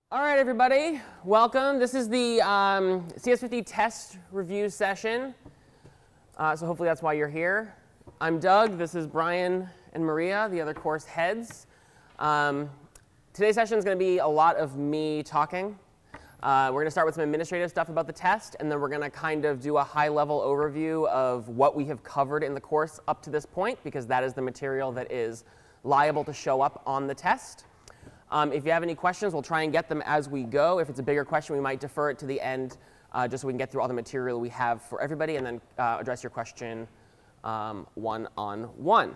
All right, everybody, welcome. This is the CS50 test review session. So hopefully that's why you're here. I'm Doug. This is Brian and Maria, the other course heads. Today's session is going to be a lot of me talking. We're going to start with some administrative stuff about the test, and then we're going to kind of do a high-level overview of what we have covered in the course up to this point, because that is the material that is liable to show up on the test. If you have any questions, we'll try and get them as we go. If it's a bigger question, we might defer it to the end just so we can get through all the material we have for everybody and then address your question one-on-one.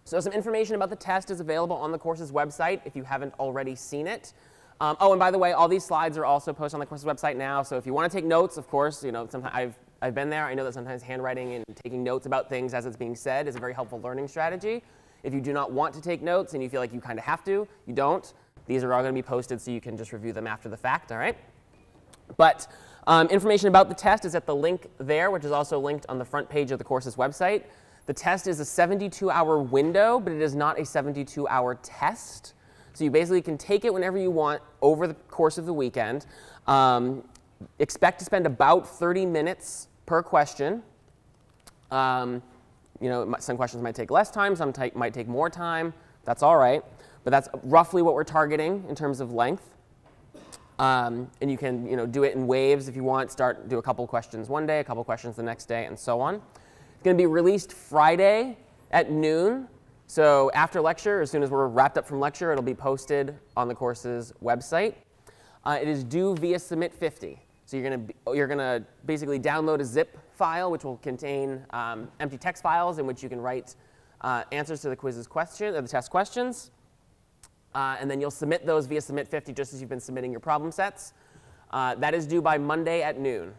So some information about the test is available on the course's website if you haven't already seen it. Oh, and by the way, all these slides are also posted on the course's website now. So if you want to take notes, of course, you know, sometimes I've been there. I know that sometimes handwriting and taking notes about things as it's being said is a very helpful learning strategy. If you do not want to take notes and you feel like you kind of have to, you don't. These are all going to be posted so you can just review them after the fact, all right? But information about the test is at the link there, which is also linked on the front page of the course's website. The test is a 72-hour window, but it is not a 72-hour test. So you basically can take it whenever you want over the course of the weekend. Expect to spend about 30 minutes per question. You know, some questions might take less time, some might take more time. That's all right. But that's roughly what we're targeting in terms of length. And you can do it in waves if you want. Do a couple questions one day, a couple questions the next day, and so on. It's going to be released Friday at noon. So after lecture, as soon as we're wrapped up from lecture, it'll be posted on the course's website. It is due via Submit50. So you're gonna basically download a zip file, which will contain empty text files in which you can write answers to the quiz's question, or the test questions. And then you'll submit those via Submit50 just as you've been submitting your problem sets. That is due by Monday at noon.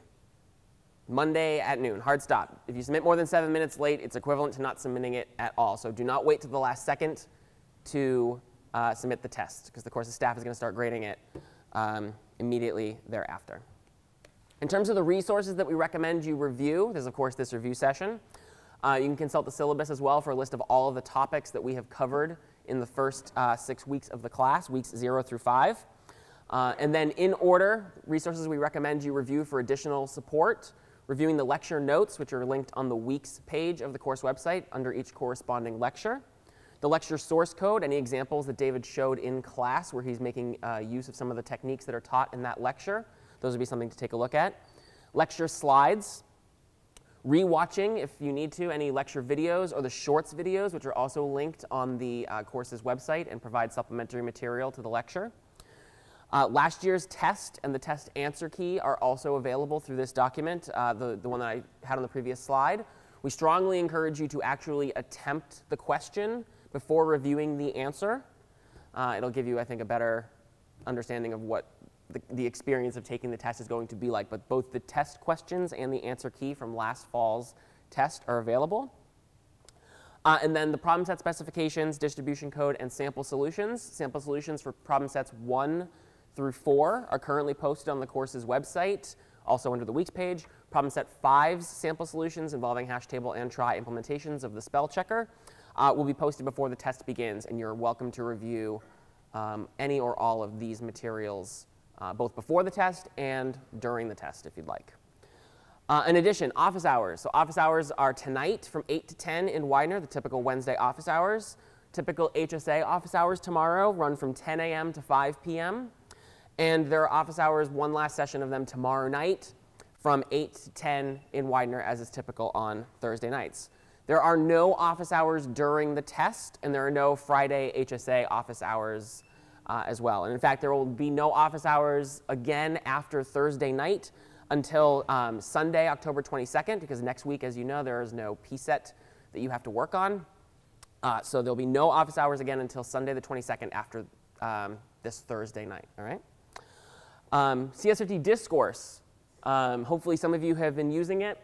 Monday at noon, hard stop. If you submit more than 7 minutes late, it's equivalent to not submitting it at all. So do not wait till the last second to submit the test, because the course's staff is going to start grading it immediately thereafter. In terms of the resources that we recommend you review, there's of course this review session. You can consult the syllabus as well for a list of all of the topics that we have covered in the first 6 weeks of the class, weeks 0 through 5. And then in order, resources we recommend you review for additional support, reviewing the lecture notes, which are linked on the weeks page of the course website under each corresponding lecture. The lecture source code, any examples that David showed in class where he's making use of some of the techniques that are taught in that lecture. Those would be something to take a look at. Lecture slides. Rewatching, if you need to, any lecture videos or the shorts videos, which are also linked on the course's website and provide supplementary material to the lecture. Last year's test and the test answer key are also available through this document, the one that I had on the previous slide. We strongly encourage you to actually attempt the question before reviewing the answer. It'll give you, I think, a better understanding of what the experience of taking the test is going to be like. But both the test questions and the answer key from last fall's test are available. And then the problem set specifications, distribution code, and sample solutions. Sample solutions for problem sets 1 through 4 are currently posted on the course's website, also under the weeks page. Problem set 5's sample solutions involving hash table and try implementations of the spell checker will be posted before the test begins, and you're welcome to review any or all of these materials both before the test and during the test if you'd like. In addition, office hours. So office hours are tonight from 8 to 10 in Widener, the typical Wednesday office hours. Typical HSA office hours tomorrow run from 10 a.m. to 5 p.m. And there are office hours, one last session of them tomorrow night from 8 to 10 in Widener, as is typical on Thursday nights. There are no office hours during the test, and there are no Friday HSA office hours as well. And in fact, there will be no office hours again after Thursday night until Sunday, October 22nd, because next week, as you know, there is no PSET that you have to work on. So there'll be no office hours again until Sunday the 22nd after this Thursday night, all right? CS50 Discourse. Hopefully some of you have been using it.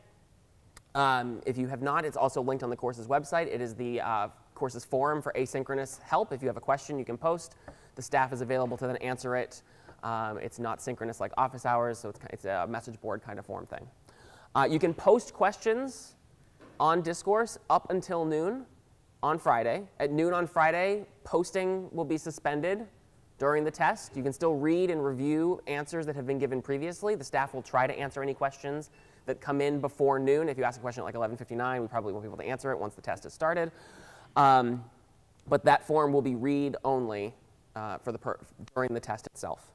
If you have not, it's also linked on the course's website. It is the course's forum for asynchronous help. If you have a question, you can post. The staff is available to then answer it. It's not synchronous like office hours, so it's a message board kind of form thing. You can post questions on Discourse up until noon on Friday. At noon on Friday, posting will be suspended during the test. You can still read and review answers that have been given previously. The staff will try to answer any questions that come in before noon. If you ask a question at like 11:59, we probably won't be able to answer it once the test has started. But that form will be read only during the test itself.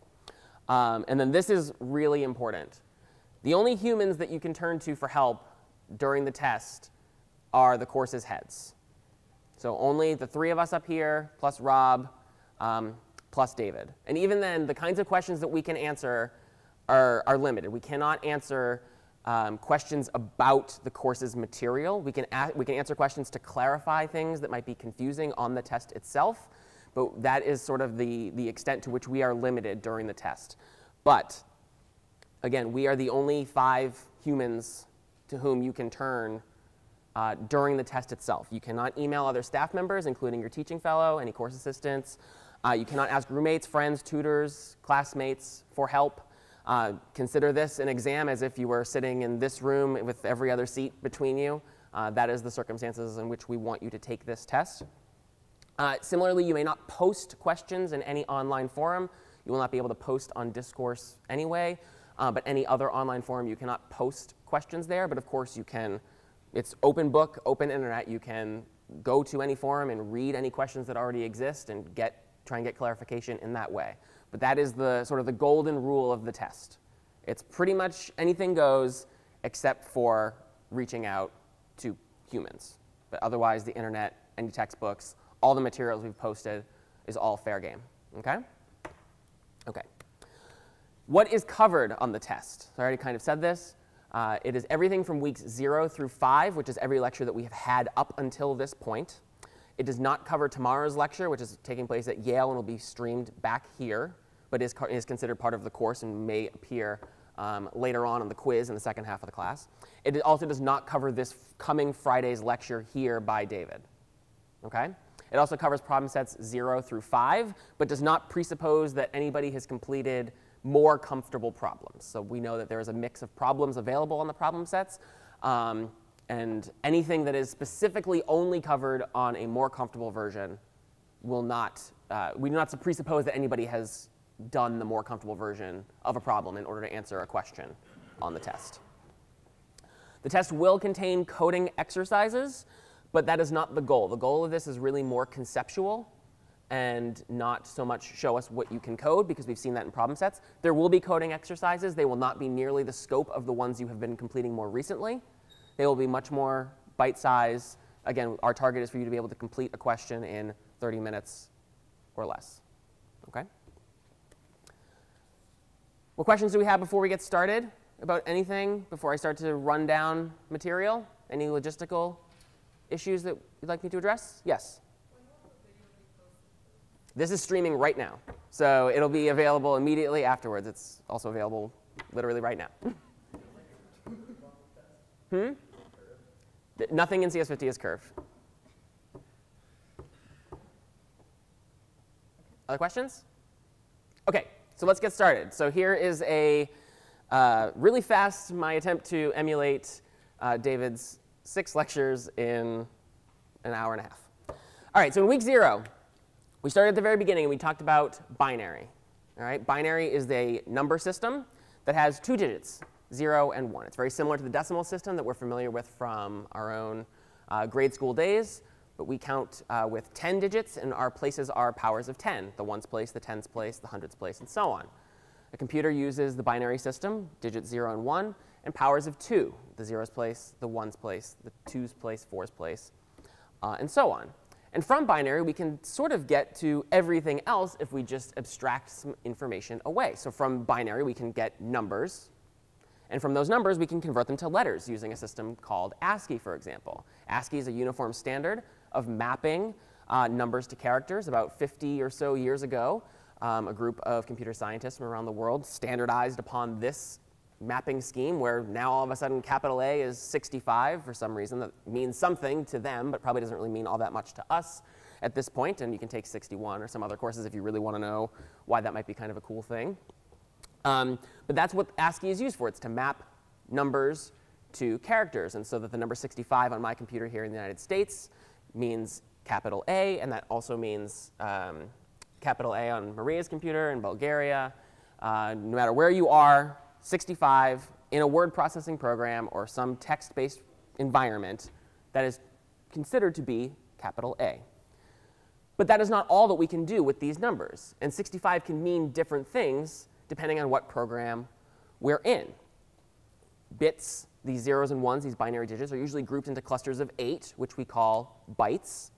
And then this is really important. The only humans that you can turn to for help during the test are the course's heads. So only the 3 of us up here, plus Rob, plus David. And even then, the kinds of questions that we can answer are limited. We cannot answer questions about the course's material. We can answer questions to clarify things that might be confusing on the test itself, but that is sort of the extent to which we are limited during the test. But again, we are the only 5 humans to whom you can turn during the test itself. You cannot email other staff members, including your teaching fellow, any course assistants. You cannot ask roommates, friends, tutors, classmates for help. Consider this an exam as if you were sitting in this room with every other seat between you. That is the circumstances in which we want you to take this test. Similarly, you may not post questions in any online forum. You will not be able to post on Discourse anyway, but any other online forum, you cannot post questions there. But of course, you can. It's open book, open internet. You can go to any forum and read any questions that already exist and try and get clarification in that way. But that is the sort of the golden rule of the test. It's pretty much anything goes except for reaching out to humans. But otherwise, the internet, any textbooks, all the materials we've posted is all fair game. Okay? Okay. What is covered on the test? So I already kind of said this. It is everything from weeks 0 through 5, which is every lecture that we have had up until this point. It does not cover tomorrow's lecture, which is taking place at Yale and will be streamed back here, but is considered part of the course and may appear later on in the quiz in the second half of the class. It also does not cover this coming Friday's lecture here by David. Okay? It also covers problem sets 0 through 5, but does not presuppose that anybody has completed more comfortable problems. So we know that there is a mix of problems available on the problem sets. And anything that is specifically only covered on a more comfortable version will not, we do not presuppose that anybody has done the more comfortable version of a problem in order to answer a question on the test. The test will contain coding exercises, but that is not the goal. The goal of this is really more conceptual and not so much show us what you can code, because we've seen that in problem sets. There will be coding exercises. They will not be nearly the scope of the ones you have been completing more recently. They will be much more bite-sized. Again, our target is for you to be able to complete a question in 30 minutes or less. Okay? What questions do we have before we get started about anything, before I start to run down material? Any logistical issues that you'd like me to address? Yes? This is streaming right now. So it'll be available immediately afterwards. It's also available literally right now. Nothing in CS50 is curved. Other questions? OK, so let's get started. So here is a really fast, my attempt to emulate David's 6 lectures in an hour and a half. All right, so in week 0, we started at the very beginning and we talked about binary. All right, binary is a number system that has 2 digits, 0 and 1. It's very similar to the decimal system that we're familiar with from our own grade school days, but we count with 10 digits, and our places are powers of 10, the ones place, the tens place, the hundreds place, and so on. A computer uses the binary system, digits 0 and 1, and powers of 2, the zeros place, the ones place, the twos place, fours place, and so on. And from binary, we can sort of get to everything else if we just abstract some information away. So from binary, we can get numbers. And from those numbers, we can convert them to letters using a system called ASCII, for example. ASCII is a uniform standard of mapping numbers to characters. About 50 or so years ago, a group of computer scientists from around the world standardized upon this mapping scheme, where now all of a sudden capital A is 65 for some reason. That means something to them, but probably doesn't really mean all that much to us at this point. And you can take 61 or some other courses if you really want to know why that might be kind of a cool thing. But that's what ASCII is used for. It's to map numbers to characters. And so that the number 65 on my computer here in the United States means capital A, and that also means capital A on Maria's computer in Bulgaria. No matter where you are, 65 in a word processing program or some text-based environment that is considered to be capital A. But that is not all that we can do with these numbers. And 65 can mean different things depending on what program we're in. Bits, these zeros and ones, these binary digits, are usually grouped into clusters of 8, which we call bytes.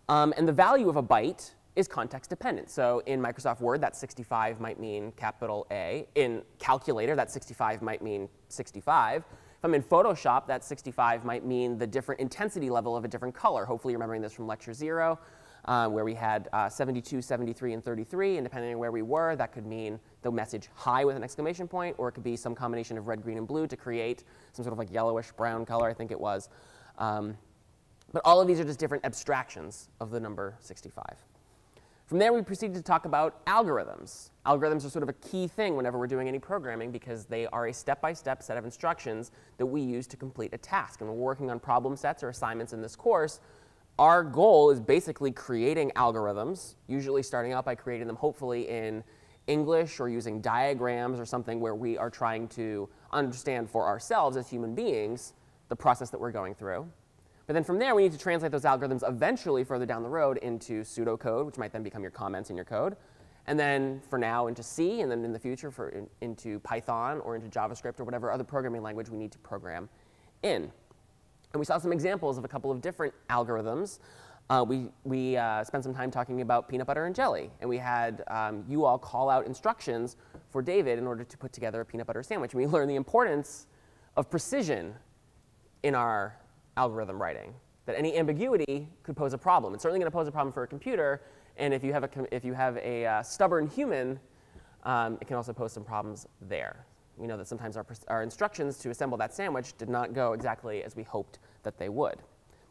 And the value of a byte is context dependent. So in Microsoft Word, that 65 might mean capital A. In Calculator, that 65 might mean 65. If I'm in Photoshop, that 65 might mean the different intensity level of a different color. Hopefully you're remembering this from lecture 0, where we had 72, 73, and 33. And depending on where we were, that could mean the message high with an exclamation point, or it could be some combination of red, green, and blue to create some sort of like yellowish brown color, I think it was. But all of these are just different abstractions of the number 65. From there, we proceeded to talk about algorithms. Algorithms are sort of a key thing whenever we're doing any programming because they are a step-by-step set of instructions that we use to complete a task. And when we're working on problem sets or assignments in this course, our goal is basically creating algorithms, usually starting out by creating them hopefully in English or using diagrams or something where we are trying to understand for ourselves as human beings the process that we're going through. But then from there, we need to translate those algorithms eventually further down the road into pseudocode, which might then become your comments in your code. And then for now into C, and then in the future into Python or into JavaScript or whatever other programming language we need to program in. And we saw some examples of a couple of different algorithms. We spent some time talking about peanut butter and jelly. And we had you all call out instructions for David in order to put together a peanut butter sandwich. And we learned the importance of precision in our algorithm writing, that any ambiguity could pose a problem. It's certainly going to pose a problem for a computer, and if you have a stubborn human, it can also pose some problems there. We know that sometimes our instructions to assemble that sandwich did not go exactly as we hoped that they would.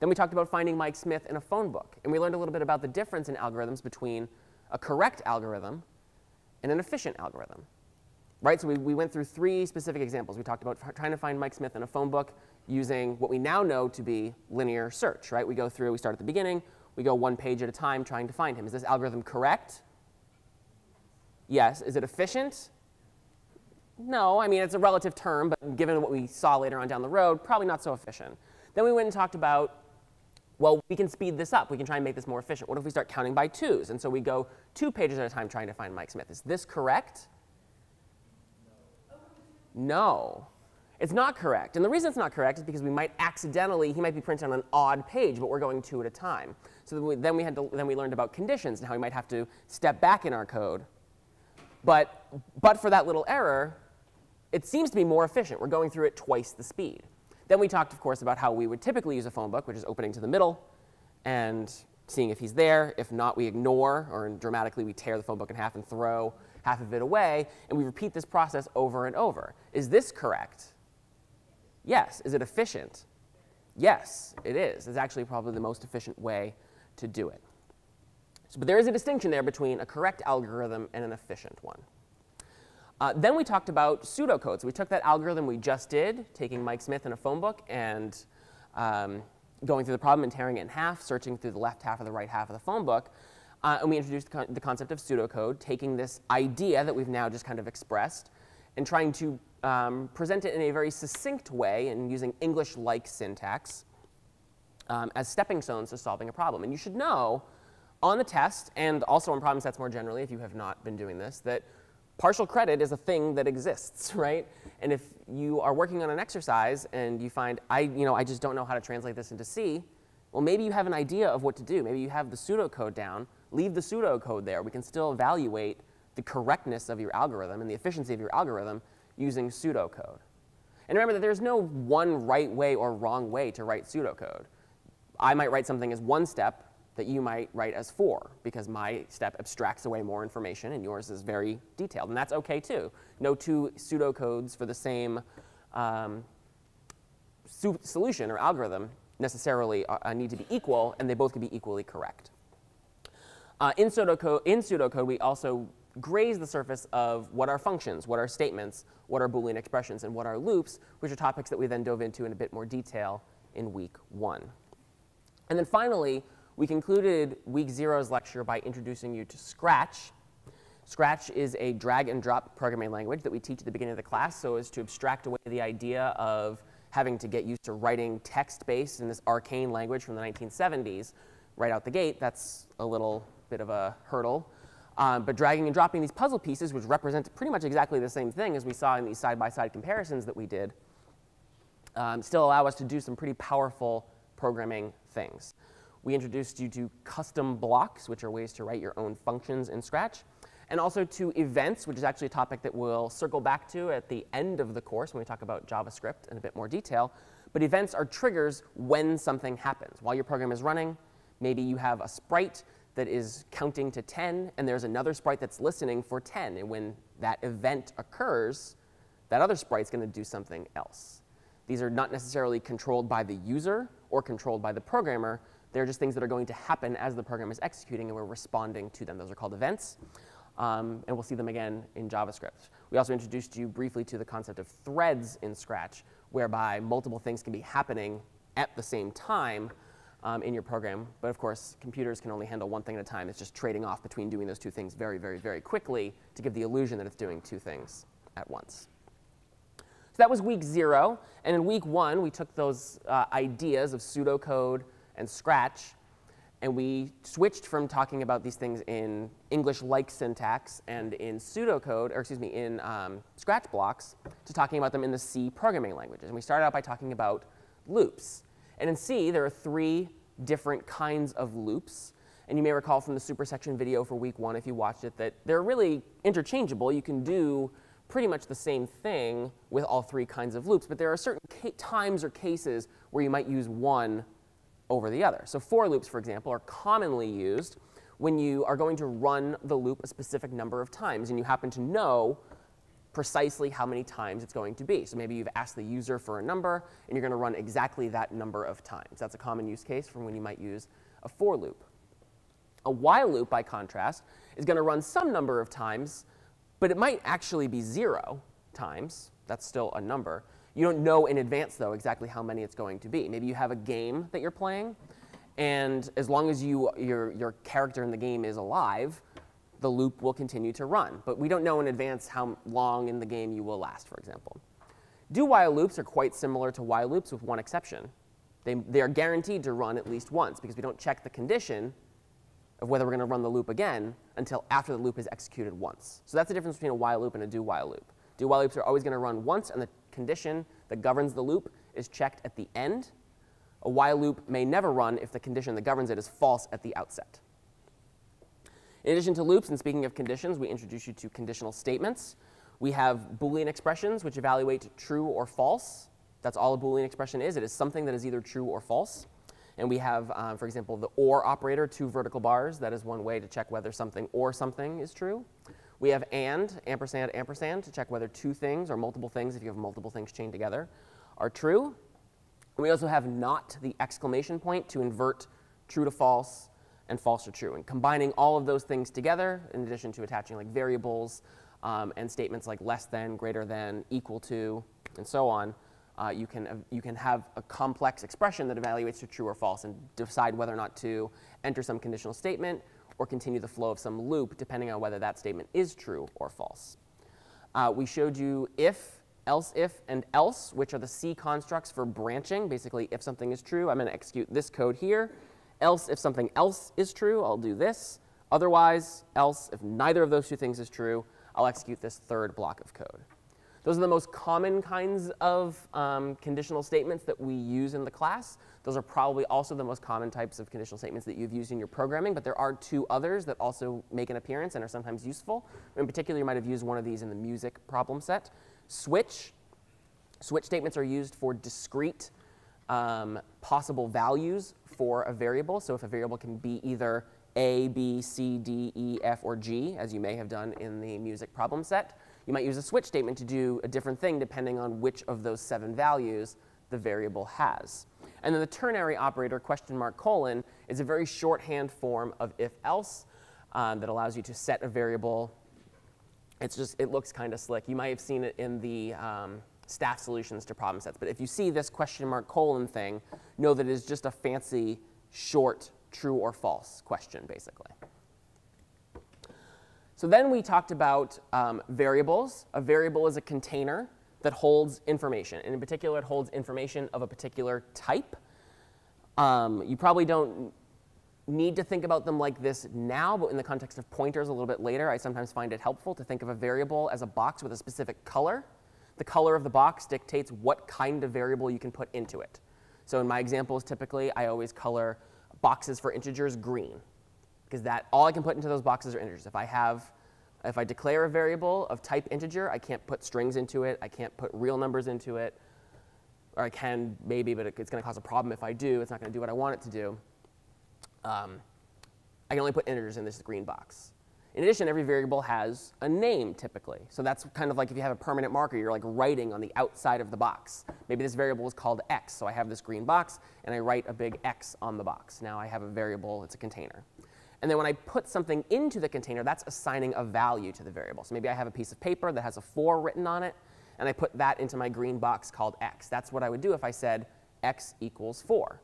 Then we talked about finding Mike Smith in a phone book, and we learned a little bit about the difference in algorithms between a correct algorithm and an efficient algorithm. Right? So we went through 3 specific examples. We talked about trying to find Mike Smith in a phone book using what we now know to be linear search. Right? We go through, we start at the beginning, we go 1 page at a time trying to find him. Is this algorithm correct? Yes. Is it efficient? No. I mean, it's a relative term, but given what we saw later on down the road, probably not so efficient. Then we went and talked about, well, we can speed this up. We can try and make this more efficient. What if we start counting by 2s? And so we go 2 pages at a time trying to find Mike Smith. Is this correct? No, it's not correct. And the reason it's not correct is because we might accidentally, he might be printed on an odd page, but we're going 2 at a time. So then we learned about conditions and how we might have to step back in our code. But for that little error, it seems to be more efficient. We're going through it twice the speed. Then we talked, of course, about how we would typically use a phone book, which is opening to the middle and seeing if he's there. If not, we ignore, or dramatically, we tear the phone book in half and throw half of it away, and we repeat this process over and over. Is this correct? Yes. Is it efficient? Yes, it is. It's actually probably the most efficient way to do it. But there is a distinction there between a correct algorithm and an efficient one. Then we talked about pseudocode. So we took that algorithm we just did, taking Mike Smith in a phone book and going through the problem and tearing it in half, searching through the left half or the right half of the phone book. And we introduced the concept of pseudocode, taking this idea that we've now just kind of expressed and trying to present it in a very succinct way and using English-like syntax as stepping stones to solving a problem. And you should know on the test, and also on problem sets more generally, if you have not been doing this, that partial credit is a thing that exists, right? And if you are working on an exercise and you find, I just don't know how to translate this into C, well, maybe you have an idea of what to do. Maybe you have the pseudocode down. Leave the pseudocode there. We can still evaluate the correctness of your algorithm and the efficiency of your algorithm using pseudocode. And remember that there's no one right way or wrong way to write pseudocode. I might write something as 1 step that you might write as 4, because my step abstracts away more information and yours is very detailed. And that's OK, too. No 2 pseudocodes for the same solution or algorithm necessarily need to be equal, and they both can be equally correct. In pseudocode, we also graze the surface of what are functions, what are statements, what are Boolean expressions, and what are loops, which are topics that we then dove into in a bit more detail in week 1. And then finally, We concluded week 0's lecture by introducing you to Scratch. Scratch is a drag and drop programming language that we teach at the beginning of the class so as to abstract away the idea of having to get used to writing text-based in this arcane language from the 1970s right out the gate. That's a little bit of a hurdle. But dragging and dropping these puzzle pieces, which represent pretty much exactly the same thing as we saw in these side-by-side comparisons that we did, still allow us to do some pretty powerful programming things. We introduced you to custom blocks, which are ways to write your own functions in Scratch, and also to events, which is actually a topic that we'll circle back to at the end of the course when we talk about JavaScript in a bit more detail. But events are triggers when something happens. While your program is running, maybe you have a sprite that is counting to 10, and there's another sprite that's listening for 10. And when that event occurs, that other sprite's going to do something else. These are not necessarily controlled by the user or controlled by the programmer. They're just things that are going to happen as the program is executing, and we're responding to them. Those are called events. And we'll see them again in JavaScript. We also introduced you briefly to the concept of threads in Scratch, whereby multiple things can be happening at the same time in your program. But of course, computers can only handle one thing at a time. It's just trading off between doing those two things very, very, very quickly to give the illusion that it's doing two things at once. So that was week 0. And in week 1, we took those ideas of pseudocode and Scratch, and we switched from talking about these things in English-like syntax and in pseudocode, or excuse me, in Scratch blocks, to talking about them in the C programming languages. And we started out by talking about loops. And in C, there are 3 different kinds of loops. And you may recall from the supersection video for week 1, if you watched it, that they're really interchangeable. You can do pretty much the same thing with all 3 kinds of loops. But there are certain times or cases where you might use one over the other. So for loops, for example, are commonly used when you are going to run the loop a specific number of times, and you happen to know precisely how many times it's going to be. So maybe you've asked the user for a number, and you're going to run exactly that number of times. That's a common use case for when you might use a for loop. A while loop, by contrast, is going to run some number of times, but it might actually be 0 times. That's still a number. You don't know in advance, though, exactly how many it's going to be. Maybe you have a game that you're playing, and as long as your character in the game is alive, the loop will continue to run. But we don't know in advance how long in the game you will last, for example. Do-while loops are quite similar to while loops with one exception. They are guaranteed to run at least once, because we don't check the condition of whether we're going to run the loop again until after the loop is executed once. So that's the difference between a while loop and a do-while loop. Do-while loops are always going to run once, and the condition that governs the loop is checked at the end. A while loop may never run if the condition that governs it is false at the outset. In addition to loops, and speaking of conditions, we introduce you to conditional statements. We have Boolean expressions, which evaluate true or false. That's all a Boolean expression is. It is something that is either true or false. And we have, for example, the OR operator, 2 vertical bars. That is one way to check whether something or something is true. We have and, ampersand, ampersand, to check whether 2 things or multiple things, if you have multiple things chained together, are true. And we also have not, the exclamation point, to invert true to false and false to true. And combining all of those things together, in addition to attaching like variables and statements like less than, greater than, equal to, and so on, you can have a complex expression that evaluates to true or false and decide whether or not to enter some conditional statement or continue the flow of some loop, depending on whether that statement is true or false. We showed you if, else if, and else, which are the C constructs for branching. Basically, if something is true, I'm going to execute this code here. Else, if something else is true, I'll do this. Otherwise, else, if neither of those 2 things is true, I'll execute this 3rd block of code. Those are the most common kinds of conditional statements that we use in the class. Those are probably also the most common types of conditional statements that you've used in your programming, but there are 2 others that also make an appearance and are sometimes useful. In particular, you might have used one of these in the music problem set. Switch. Switch statements are used for discrete possible values for a variable. So if a variable can be either A, B, C, D, E, F, or G, as you may have done in the music problem set, you might use a switch statement to do a different thing depending on which of those 7 values the variable has. And then the ternary operator, question mark colon, is a very shorthand form of if-else that allows you to set a variable. It looks kind of slick. You might have seen it in the staff solutions to problem sets. But if you see this question mark colon thing, know that it is just a fancy short true or false question, basically. So then we talked about variables. A variable is a container that holds information. And in particular, it holds information of a particular type. You probably don't need to think about them like this now, but in the context of pointers a little bit later, I sometimes find it helpful to think of a variable as a box with a specific color. The color of the box dictates what kind of variable you can put into it. So in my examples, typically, I always color boxes for integers green, because all I can put into those boxes are integers. If I declare a variable of type integer, I can't put strings into it. I can't put real numbers into it. Or I can, maybe, but it's going to cause a problem if I do. It's not going to do what I want it to do. I can only put integers in this green box. In addition, every variable has a name, typically. So that's kind of like if you have a permanent marker, you're like writing on the outside of the box. Maybe this variable is called x. So I have this green box, and I write a big x on the box. Now I have a variable. It's a container. And then when I put something into the container, that's assigning a value to the variable. So maybe I have a piece of paper that has a 4 written on it, and I put that into my green box called x. That's what I would do if I said x equals 4.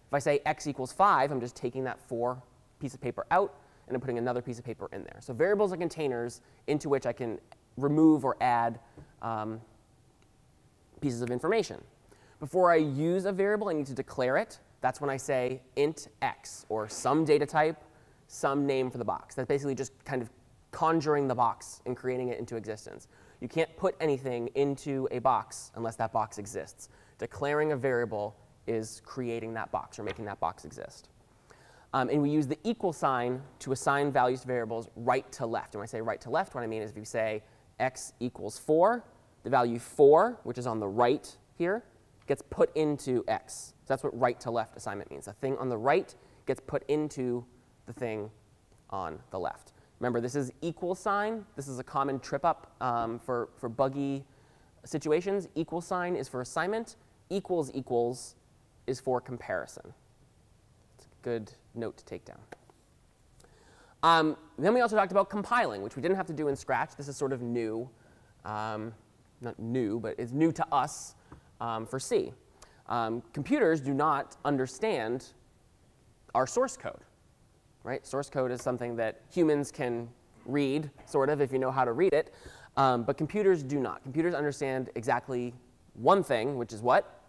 If I say x equals 5, I'm just taking that 4 piece of paper out, and I'm putting another piece of paper in there. So variables are containers into which I can remove or add pieces of information. Before I use a variable, I need to declare it. That's when I say int x, or some data type, some name for the box. That's basically just kind of conjuring the box and creating it into existence. You can't put anything into a box unless that box exists. Declaring a variable is creating that box or making that box exist. And we use the equal sign to assign values to variables right to left. And when I say right to left, what I mean is if you say x equals 4, the value 4, which is on the right here, gets put into x. So that's what right to left assignment means. The thing on the right gets put into the thing on the left. Remember, this is equal sign. This is a common trip up for buggy situations. Equal sign is for assignment. Equals equals is for comparison. It's a good note to take down. Then we also talked about compiling, which we didn't have to do in Scratch. This is sort of new. Not new, but it's new to us for C. Computers do not understand our source code. Right? Source code is something that humans can read, sort of, if you know how to read it. But computers do not. Computers understand exactly one thing, which is what?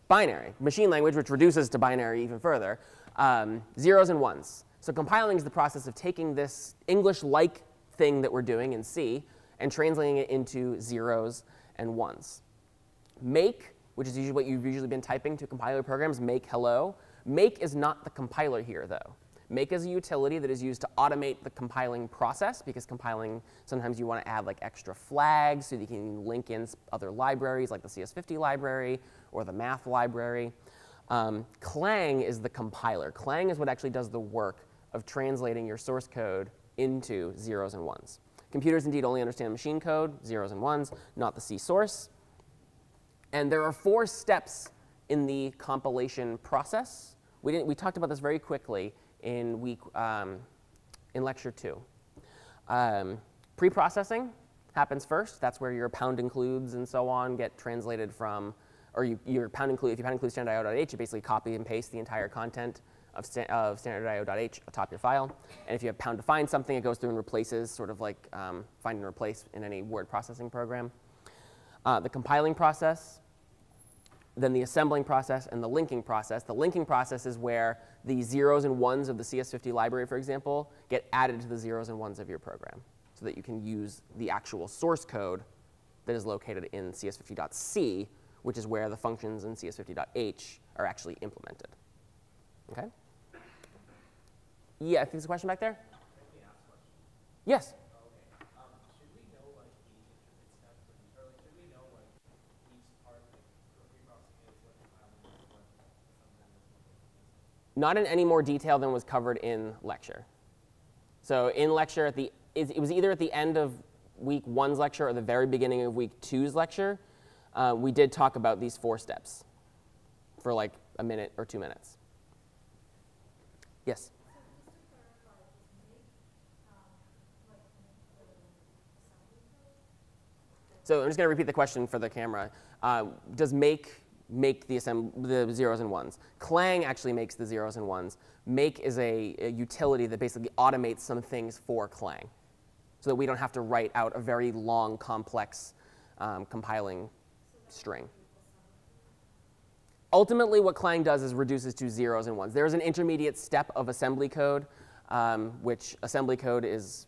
Binary. Machine language, which reduces to binary even further. Zeros and ones. So compiling is the process of taking this English-like thing that we're doing in C and translating it into zeros and ones. Make, which is usually what you've usually been typing to compiler programs, make hello. Make is not the compiler here, though. Make is a utility that is used to automate the compiling process, because compiling, sometimes you want to add like extra flags so that you can link in other libraries like the CS50 library or the math library. Clang is the compiler. Clang is what actually does the work of translating your source code into zeros and ones. Computers indeed only understand machine code, zeros and ones, not the C source. And there are 4 steps in the compilation process. We talked about this very quickly in lecture 2. Pre-processing happens first. That's where your pound includes and so on get translated from, or your pound include, if you pound include standard.io.h, you basically copy and paste the entire content of standard.io.h atop your file. And if you have pound define something, it goes through and replaces, sort of like find and replace in any word processing program. The compiling process, then the assembling process, and the linking process. The linking process is where the zeros and ones of the CS50 library, for example, get added to the zeros and ones of your program so that you can use the actual source code that is located in CS50.c, which is where the functions in CS50.h are actually implemented. Okay? Yeah, I think there's a question back there? Yes? Not in any more detail than was covered in lecture. So in lecture, it was either at the end of week 1's lecture or the very beginning of week 2's lecture, we did talk about these 4 steps for like a minute or 2 minutes. Yes? So I'm just going to repeat the question for the camera. Does make make the zeros and ones. Clang actually makes the zeros and ones. Make is a utility that basically automates some things for Clang, so that we don't have to write out a very long, complex compiling string. Ultimately, what Clang does is reduces to zeros and ones. There's an intermediate step of assembly code, which assembly code is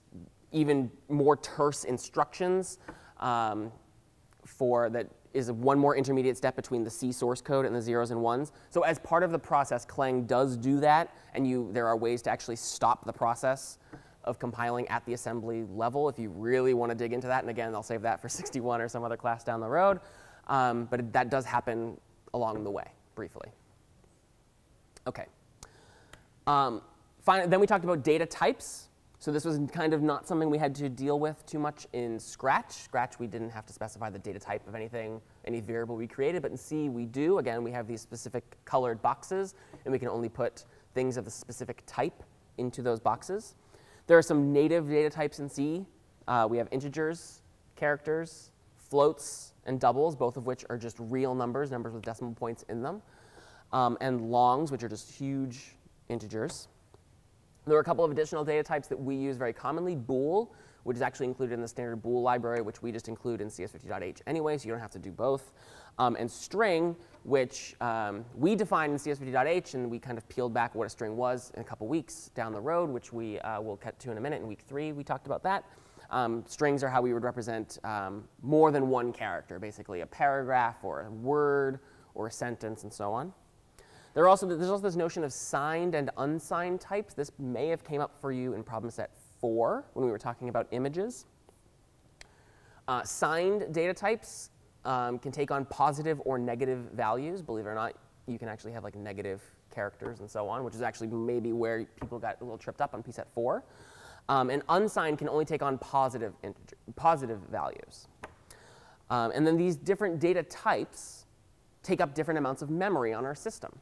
even more terse instructions that is one more intermediate step between the C source code and the zeros and ones. So as part of the process, Clang does do that, and there are ways to actually stop the process of compiling at the assembly level if you really want to dig into that. And again, I'll save that for 61 or some other class down the road. But that does happen along the way, briefly. OK. Then we talked about data types. So this was kind of not something we had to deal with too much in Scratch. Scratch, we didn't have to specify the data type of anything, any variable we created. But in C, we do. Again, we have these specific colored boxes, and we can only put things of the specific type into those boxes. There are some native data types in C. We have integers, characters, floats, and doubles, both of which are just real numbers, numbers with decimal points in them, and longs, which are just huge integers. There are a couple of additional data types that we use very commonly. Bool, which is actually included in the standard bool library, which we just include in CS50.h anyway, so you don't have to do both. And string, which we defined in CS50.h, and we kind of peeled back what a string was in a couple weeks down the road, which we will cut to in a minute. In week 3, we talked about that. Strings are how we would represent more than one character, basically a paragraph or a word or a sentence and so on. There's also this notion of signed and unsigned types. This may have came up for you in problem set 4 when we were talking about images. Signed data types can take on positive or negative values. Believe it or not, you can actually have like negative characters and so on, which is actually maybe where people got a little tripped up on P set 4. And unsigned can only take on positive values. And then these different data types take up different amounts of memory on our system.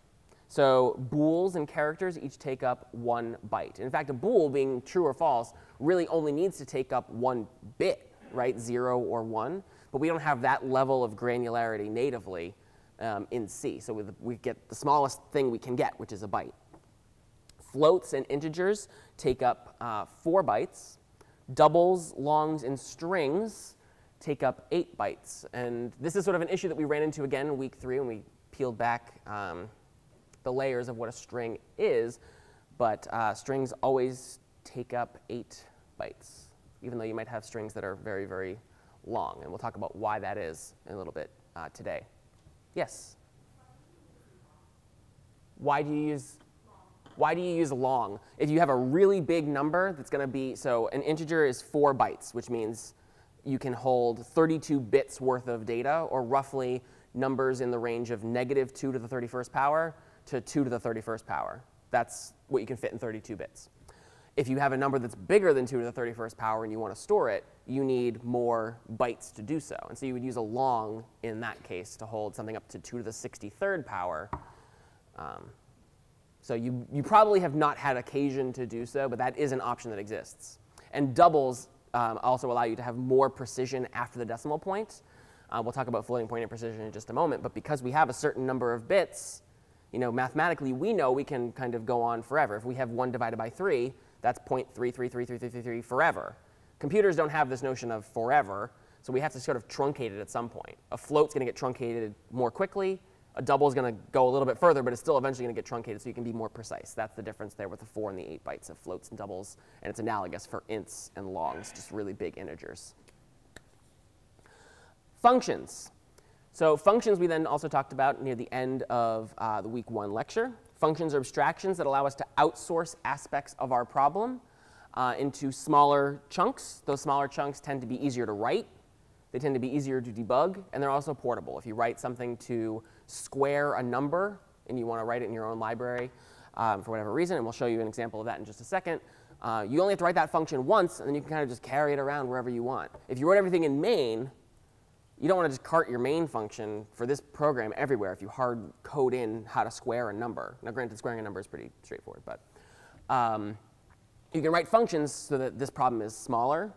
So bools and characters each take up 1 byte. In fact, a bool, being true or false, really only needs to take up 1 bit, right, 0 or 1. But we don't have that level of granularity natively in C. So we get the smallest thing we can get, which is a byte. Floats and integers take up 4 bytes. Doubles, longs, and strings take up 8 bytes. And this is sort of an issue that we ran into again in week 3 when we peeled back the layers of what a string is. But strings always take up 8 bytes, even though you might have strings that are very, very long. And we'll talk about why that is in a little bit today. Yes? Why do you use long? If you have a really big number that's going to be, so an integer is 4 bytes, which means you can hold 32 bits worth of data, or roughly numbers in the range of -2 to the 31st power to 2 to the 31st power. That's what you can fit in 32 bits. If you have a number that's bigger than 2 to the 31st power and you want to store it, you need more bytes to do so. And so you would use a long in that case to hold something up to 2 to the 63rd power. So you probably have not had occasion to do so, but that is an option that exists. And doubles also allow you to have more precision after the decimal point. We'll talk about floating point precision in just a moment, but because we have a certain number of bits, mathematically we know we can kind of go on forever. If we have 1 divided by 3, that's 0.333333 forever. Computers don't have this notion of forever, so we have to sort of truncate it at some point. A float's going to get truncated more quickly. A double is going to go a little bit further, but it's still eventually going to get truncated, so you can be more precise. That's the difference there with the 4 and the 8 bytes of floats and doubles, and it's analogous for ints and longs, just really big integers. Functions. So functions we then also talked about near the end of the week 1 lecture. Functions are abstractions that allow us to outsource aspects of our problem into smaller chunks. Those smaller chunks tend to be easier to write. They tend to be easier to debug, and they're also portable. If you write something to square a number and you want to write it in your own library for whatever reason, and we'll show you an example of that in just a second, you only have to write that function once, and then you can kind of just carry it around wherever you want. If you wrote everything in main, you don't want to just cart your main function for this program everywhere if you hard code in how to square a number. Now, granted, squaring a number is pretty straightforward, but you can write functions so that this problem is smaller,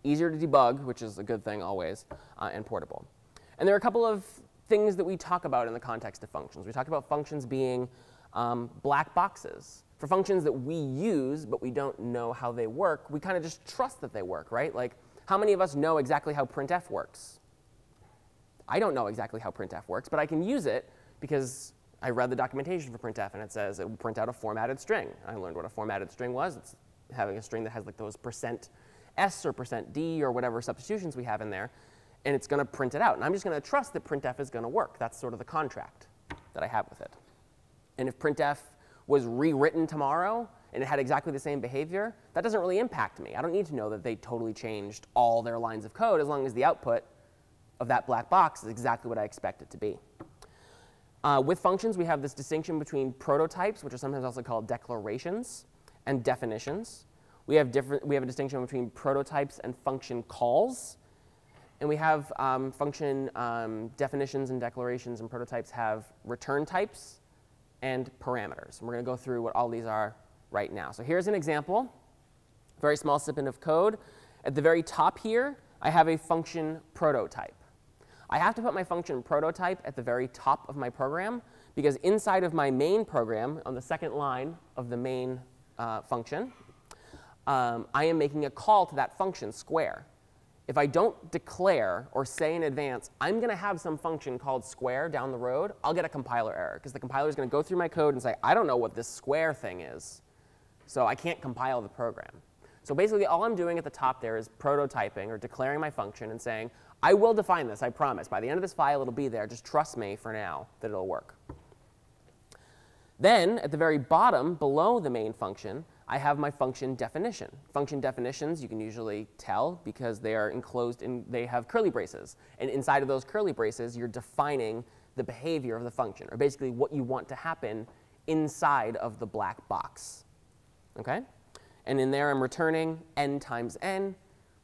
easier to debug, which is a good thing always, and portable. And there are a couple of things that we talk about in the context of functions. We talk about functions being black boxes. For functions that we use, but we don't know how they work, we kind of just trust that they work, right? Like, how many of us know exactly how printf works? I don't know exactly how printf works, but I can use it because I read the documentation for printf, and it says it will print out a formatted string. I learned what a formatted string was. It's having a string that has like those %s or %d or whatever substitutions we have in there, and it's going to print it out. And I'm just going to trust that printf is going to work. That's sort of the contract that I have with it. And if printf was rewritten tomorrow and it had exactly the same behavior, that doesn't really impact me. I don't need to know that they totally changed all their lines of code as long as the output of that black box is exactly what I expect it to be. With functions, we have this distinction between prototypes, which are sometimes also called declarations, and definitions. We have a distinction between prototypes and function calls. And we have function definitions and declarations and prototypes have return types and parameters. And we're going to go through what all these are right now. So here's an example, very small snippet of code. At the very top here, I have a function prototype. I have to put my function prototype at the very top of my program because inside of my main program, on the second line of the main function, I am making a call to that function, square. If I don't declare or say in advance, I'm going to have some function called square down the road, I'll get a compiler error because the compiler is going to go through my code and say, I don't know what this square thing is, so I can't compile the program. So basically, all I'm doing at the top there is prototyping or declaring my function and saying, I will define this, I promise. By the end of this file, it'll be there. Just trust me for now that it'll work. Then, at the very bottom, below the main function, I have my function definition. Function definitions you can usually tell because they are enclosed in, they have curly braces. And inside of those curly braces, you're defining the behavior of the function, or basically what you want to happen inside of the black box. Okay? And in there, I'm returning n times n.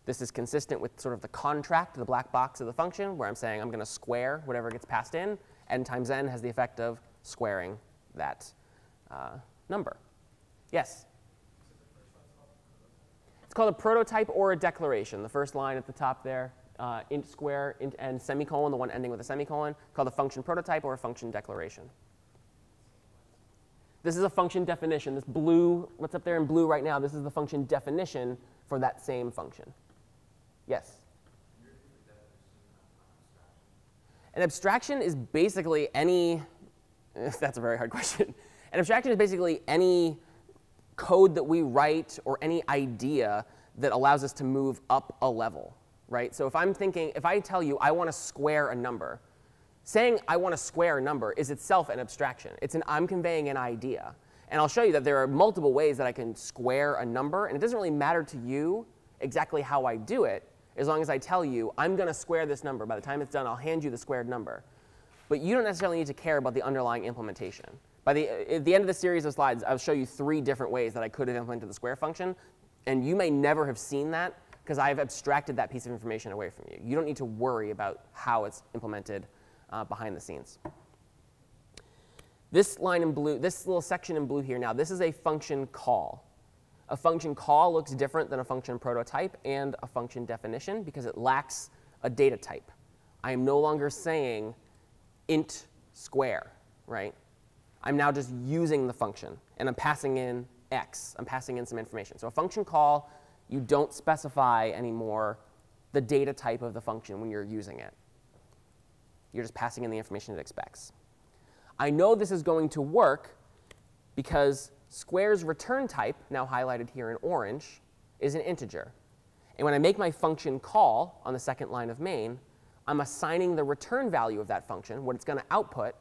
This is consistent with sort of the contract, the black box of the function, where I'm saying I'm going to square whatever gets passed in. N times n has the effect of squaring that number. Yes? It's called a prototype or a declaration. The first line at the top there, int square, int n, semicolon, the one ending with a semicolon, called a function prototype or a function declaration. This is a function definition. This blue, what's up there in blue right now, this is the function definition for that same function. Yes? An abstraction is basically any, that's a very hard question. An abstraction is basically any code that we write or any idea that allows us to move up a level, right? So if I'm thinking, if I tell you I want to square a number, saying I want to square a number is itself an abstraction. I'm conveying an idea. And I'll show you that there are multiple ways that I can square a number, and it doesn't really matter to you exactly how I do it, as long as I tell you I'm going to square this number. By the time it's done, I'll hand you the squared number. But you don't necessarily need to care about the underlying implementation. At the end of the series of slides, I'll show you 3 different ways that I could have implemented the square function. And you may never have seen that because I've abstracted that piece of information away from you. You don't need to worry about how it's implemented behind the scenes. This line in blue, this little section in blue here now, this is a function call. A function call looks different than a function prototype and a function definition because it lacks a data type. I am no longer saying int square, right? I'm now just using the function, and I'm passing in x. I'm passing in some information. So a function call, you don't specify anymore the data type of the function when you're using it. You're just passing in the information it expects. I know this is going to work because square's return type, now highlighted here in orange, is an integer. And when I make my function call on the second line of main, I'm assigning the return value of that function, what it's going to output,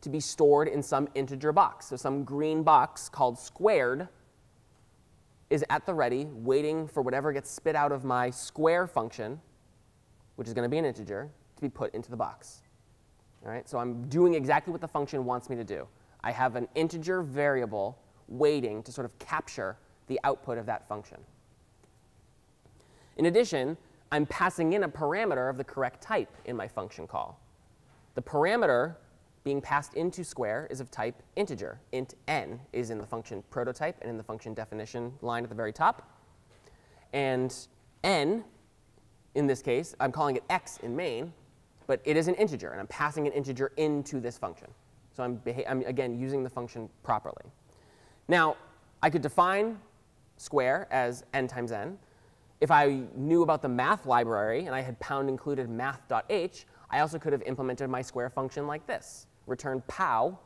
to be stored in some integer box. So some green box called squared is at the ready, waiting for whatever gets spit out of my square function, which is going to be an integer, to be put into the box. All right? So I'm doing exactly what the function wants me to do. I have an integer variable waiting to sort of capture the output of that function. In addition, I'm passing in a parameter of the correct type in my function call. The parameter being passed into square is of type integer. Int n is in the function prototype and in the function definition line at the very top. And n, in this case, I'm calling it x in main, but it is an integer, and I'm passing an integer into this function. So I'm again, using the function properly. Now, I could define square as n times n. If I knew about the math library and I had pound included math.h, I also could have implemented my square function like this. Return pow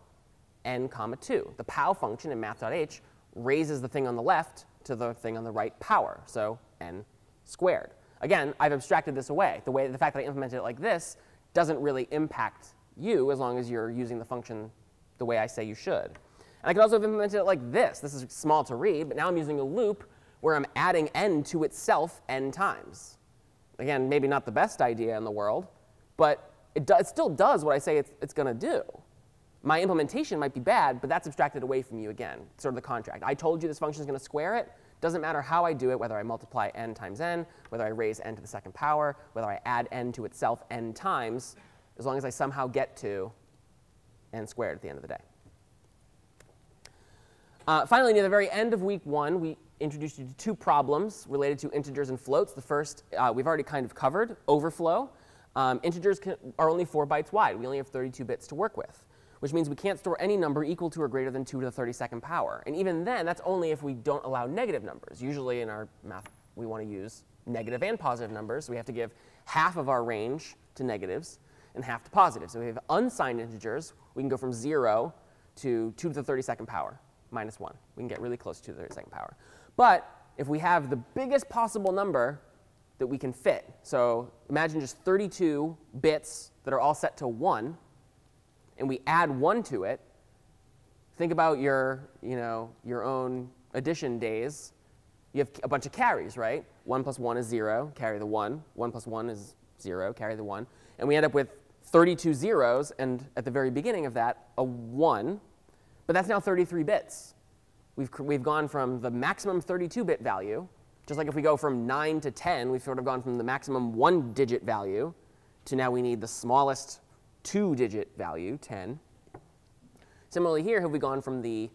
n comma 2. The pow function in math.h raises the thing on the left to the thing on the right power, so n squared. Again, I've abstracted this away. The fact that I implemented it like this doesn't really impact you as long as you're using the function the way I say you should. And I could also have implemented it like this. This is small to read, but now I'm using a loop where I'm adding n to itself n times. Again, maybe not the best idea in the world, but it still does what I say it's going to do. My implementation might be bad, but that's abstracted away from you again, sort of the contract. I told you this function is going to square it. Doesn't matter how I do it, whether I multiply n times n, whether I raise n to the second power, whether I add n to itself n times, as long as I somehow get to n squared at the end of the day. Finally, near the very end of week 1, we introduced you to 2 problems related to integers and floats. The first we've already kind of covered, overflow. Integers are only 4 bytes wide. We only have 32 bits to work with, which means we can't store any number equal to or greater than 2 to the 32nd power. And even then, that's only if we don't allow negative numbers. Usually in our math, we want to use negative and positive numbers. So we have to give half of our range to negatives and half to positives. So if we have unsigned integers, we can go from 0 to 2 to the 32nd power, minus 1. We can get really close to the 32nd power. But if we have the biggest possible number that we can fit, so imagine just 32 bits that are all set to 1, and we add 1 to it, think about your own addition days. You have a bunch of carries, right? 1 plus 1 is 0, carry the 1. 1 plus 1 is 0, carry the 1. And we end up with 32 zeros, and at the very beginning of that, a 1. But that's now 33 bits. We've gone from the maximum 32-bit value, just like if we go from 9 to 10, we've sort of gone from the maximum 1-digit value to now we need the smallest 2-digit value, 10. Similarly here, have we gone from the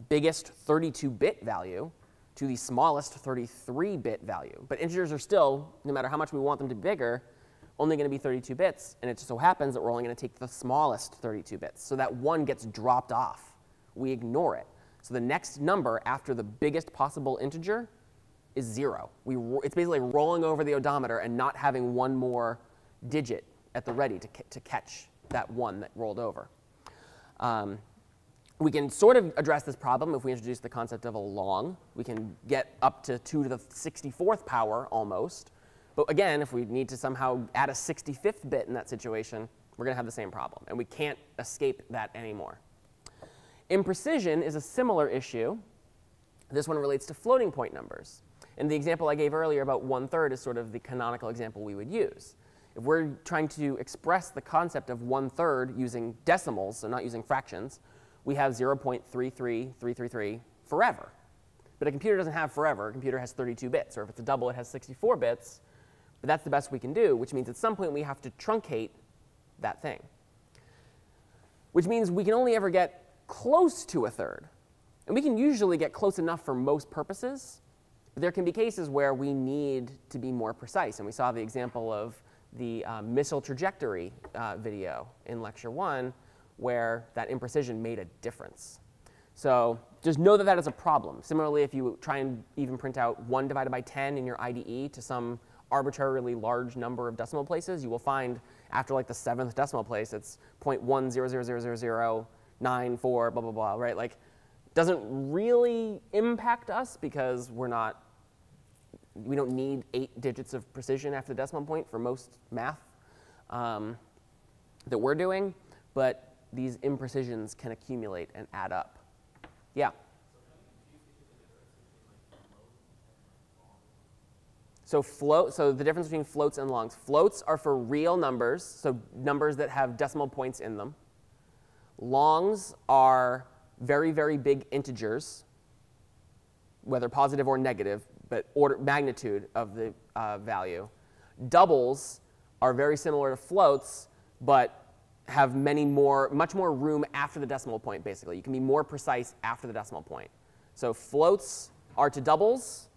biggest 32-bit value to the smallest 33-bit value. But integers are still, no matter how much we want them to be bigger, only going to be 32 bits. And it just so happens that we're only going to take the smallest 32 bits. So that 1 gets dropped off. We ignore it. So the next number after the biggest possible integer is 0. It's basically rolling over the odometer and not having one more digit at the ready to catch that 1 that rolled over. We can sort of address this problem if we introduce the concept of a long. We can get up to 2 to the 64th power almost. But again, if we need to somehow add a 65th bit in that situation, we're going to have the same problem. And we can't escape that anymore. Imprecision is a similar issue. This one relates to floating point numbers. And the example I gave earlier about 1/3 is sort of the canonical example we would use. If we're trying to express the concept of 1/3 using decimals, so not using fractions, we have 0.33333 forever. But a computer doesn't have forever. A computer has 32 bits. Or if it's a double, it has 64 bits. But that's the best we can do, which means at some point we have to truncate that thing. Which means we can only ever get close to 1/3. And we can usually get close enough for most purposes. But there can be cases where we need to be more precise. And we saw the example of the missile trajectory video in lecture 1, where that imprecision made a difference. So just know that that is a problem. Similarly, if you try and even print out 1 divided by 10 in your IDE to some arbitrarily large number of decimal places, you will find after like the 7th decimal place, it's 0.1000094, blah, blah, blah, right? Like, doesn't really impact us because we don't need 8 digits of precision after the decimal point for most math that we're doing. But these imprecisions can accumulate and add up. Yeah? So the difference between floats and longs. Floats are for real numbers, so numbers that have decimal points in them. Longs are very, very big integers, whether positive or negative, but magnitude of the value. Doubles are very similar to floats, but have much more room after the decimal point, basically. You can be more precise after the decimal point. So floats are to doubles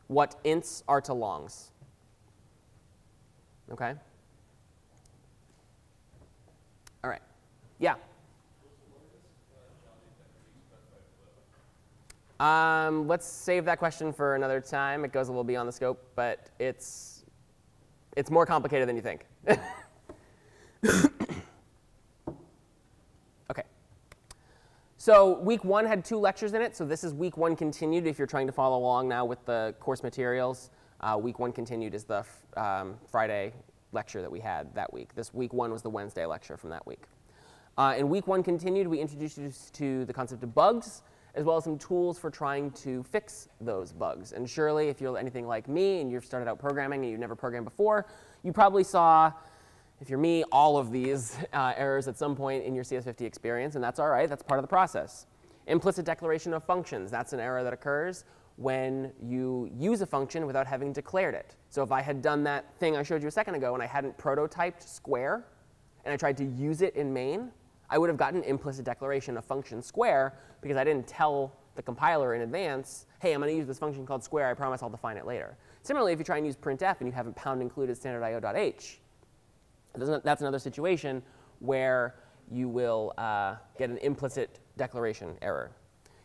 what ints are to longs. Okay? Yeah. Let's save that question for another time. It goes a little beyond the scope, but it's more complicated than you think. OK. So week 1 had 2 lectures in it. So this is week 1 continued if you're trying to follow along now with the course materials. Week 1 continued is the Friday lecture that we had that week. This week 1 was the Wednesday lecture from that week. In week 1 continued, we introduced you to the concept of bugs, as well as some tools for trying to fix those bugs. And surely, if you're anything like me and you've started out programming and you've never programmed before, you probably saw, if you're me, all of these errors at some point in your CS50 experience, and that's all right. That's part of the process. Implicit declaration of functions. That's an error that occurs when you use a function without having declared it. So if I had done that thing I showed you a second ago and I hadn't prototyped square, and I tried to use it in main, I would have gotten implicit declaration of function square because I didn't tell the compiler in advance, hey, I'm going to use this function called square. I promise I'll define it later. Similarly, if you try and use printf and you haven't pound included standard.io.h, that's another situation where you will get an implicit declaration error.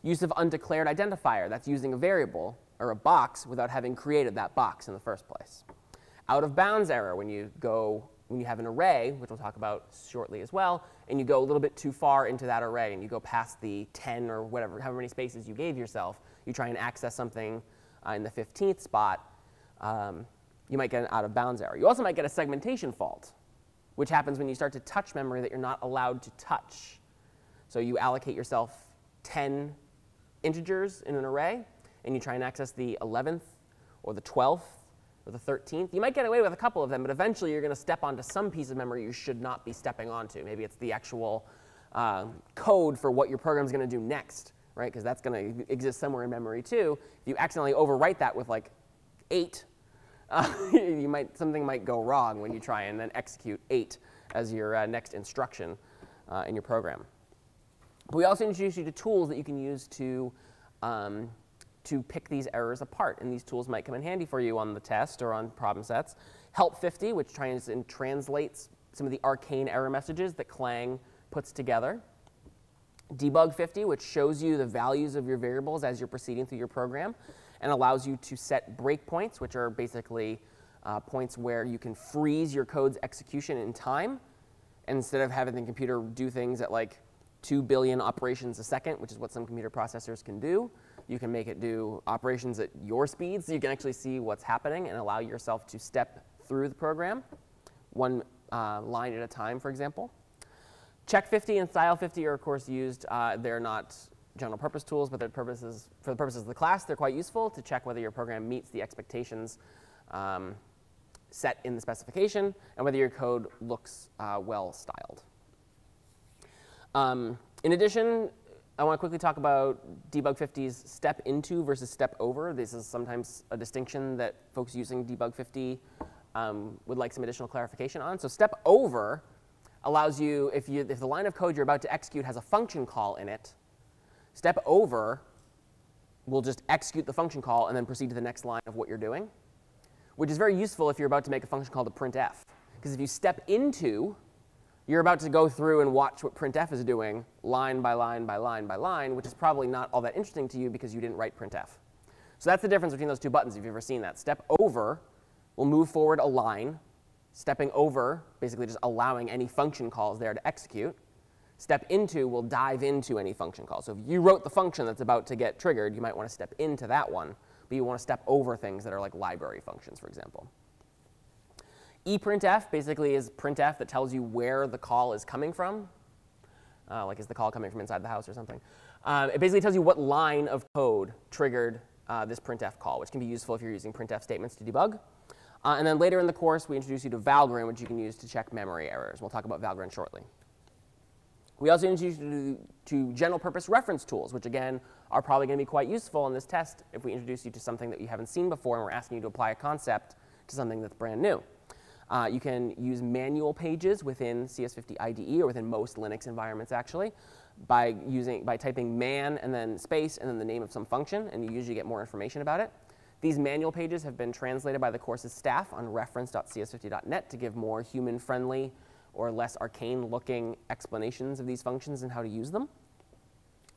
Use of undeclared identifier. That's using a variable or a box without having created that box in the first place. Out of bounds error when you have an array, which we'll talk about shortly as well, and you go a little bit too far into that array and you go past the 10 or whatever, however many spaces you gave yourself, you try and access something in the 15th spot, you might get an out of bounds error. You also might get a segmentation fault, which happens when you start to touch memory that you're not allowed to touch. So you allocate yourself 10 integers in an array, and you try and access the 11th or the 12th or the 13th. You might get away with a couple of them, but eventually you're going to step onto some piece of memory you should not be stepping onto. Maybe it's the actual code for what your program is going to do next, right? Because that's going to exist somewhere in memory too. If you accidentally overwrite that with like 8, something might go wrong when you try and then execute 8 as your next instruction in your program. But we also introduce you to tools that you can use to pick these errors apart. And these tools might come in handy for you on the test or on problem sets. Help50, which tries and translates some of the arcane error messages that Clang puts together. Debug50, which shows you the values of your variables as you're proceeding through your program and allows you to set breakpoints, which are basically points where you can freeze your code's execution in time. And instead of having the computer do things at like 2 billion operations a second, which is what some computer processors can do, you can make it do operations at your speed, so you can actually see what's happening and allow yourself to step through the program, one line at a time, for example. Check50 and Style50 are, of course, used. They're not general purpose tools, but for the purposes of the class, they're quite useful to check whether your program meets the expectations set in the specification and whether your code looks well styled. In addition, I want to quickly talk about Debug50's step into versus step over. This is sometimes a distinction that folks using Debug50 would like some additional clarification on. So step over allows you, if the line of code you're about to execute has a function call in it, step over will just execute the function call and then proceed to the next line of what you're doing, which is very useful if you're about to make a function called a printf. Because if you step into, you're about to go through and watch what printf is doing line by line by line by line, which is probably not all that interesting to you because you didn't write printf. So that's the difference between those two buttons, if you've ever seen that. Step over will move forward a line. Stepping over, basically just allowing any function calls there to execute. Step into will dive into any function call. So if you wrote the function that's about to get triggered, you might want to step into that one, but you want to step over things that are like library functions, for example. ePrintf basically is printf that tells you where the call is coming from. Like, is the call coming from inside the house or something? It basically tells you what line of code triggered this printf call, which can be useful if you're using printf statements to debug. And then later in the course, we introduce you to Valgrind, which you can use to check memory errors. We'll talk about Valgrind shortly. We also introduce you to general purpose reference tools, which again are probably going to be quite useful in this test if we introduce you to something that you haven't seen before and we're asking you to apply a concept to something that's brand new. You can use manual pages within CS50 IDE or within most Linux environments actually by typing man and then space and then the name of some function, and you usually get more information about it. These manual pages have been translated by the course's staff on reference.cs50.net to give more human-friendly or less arcane-looking explanations of these functions and how to use them.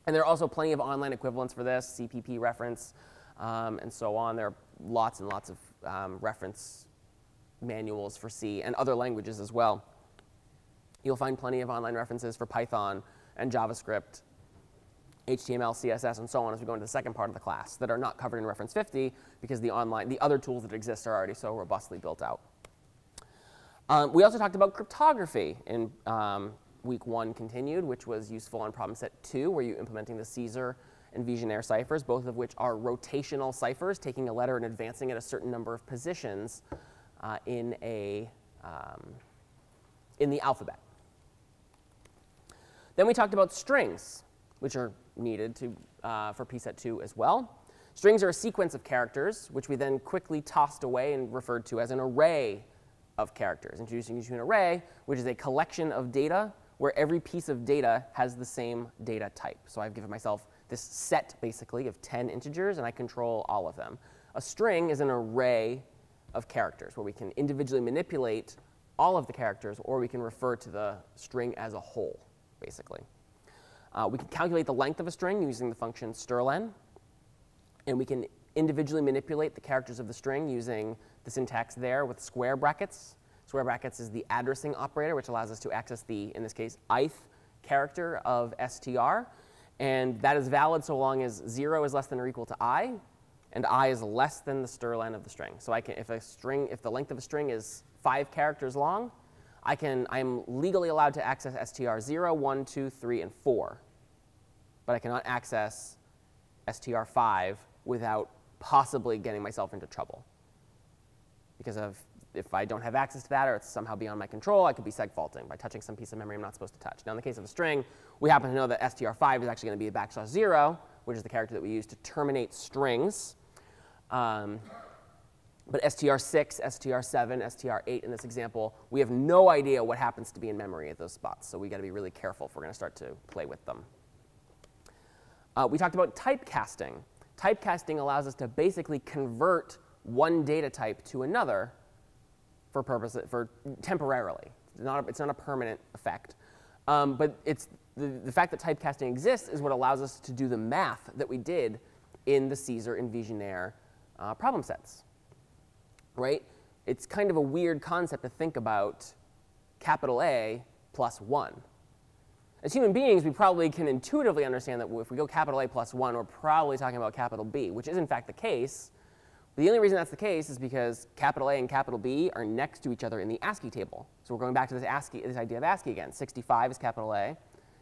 And there are also plenty of online equivalents for this, CPP reference, and so on. There are lots and lots of reference manuals for C and other languages as well. You'll find plenty of online references for Python and JavaScript, HTML, CSS, and so on as we go into the second part of the class that are not covered in reference 50 because the other tools that exist are already so robustly built out. We also talked about cryptography in week 1 continued, which was useful on problem set 2, where you're implementing the Caesar and Vigenère ciphers, both of which are rotational ciphers, taking a letter and advancing it a certain number of positions in the alphabet. Then we talked about strings, which are needed for pset 2 as well. Strings are a sequence of characters, which we then quickly tossed away and referred to as an array of characters, introducing you to an array, which is a collection of data where every piece of data has the same data type. So I've given myself this set, basically, of 10 integers, and I control all of them. A string is an array of characters where we can individually manipulate all of the characters, or we can refer to the string as a whole, basically. We can calculate the length of a string using the function strlen, and we can individually manipulate the characters of the string using the syntax there with square brackets. Square brackets is the addressing operator, which allows us to access the, in this case, ith character of str. And that is valid so long as 0 is less than or equal to I, and I is less than the strlen of the string. So I can, if the length of a string is 5 characters long, I'm legally allowed to access str 0, 1, 2, 3, and 4. But I cannot access str 5 without possibly getting myself into trouble. Because if I don't have access to that, or it's somehow beyond my control, I could be seg-faulting by touching some piece of memory I'm not supposed to touch. Now, in the case of a string, we happen to know that str5 is actually going to be a \0, which is the character that we use to terminate strings. But str6, str7, str8 in this example, we have no idea what happens to be in memory at those spots. So we got to be really careful if we're going to start to play with them. We talked about typecasting. Typecasting allows us to basically convert one data type to another for temporarily. It's not a permanent effect. But it's the fact that typecasting exists is what allows us to do the math that we did in the Caesar and Vigenère problem sets. Right? It's kind of a weird concept to think about capital A plus 1. As human beings, we probably can intuitively understand that if we go capital A plus 1, we're probably talking about capital B, which is in fact the case. The only reason that's the case is because capital A and capital B are next to each other in the ASCII table. So we're going back to this idea of ASCII again. 65 is capital A.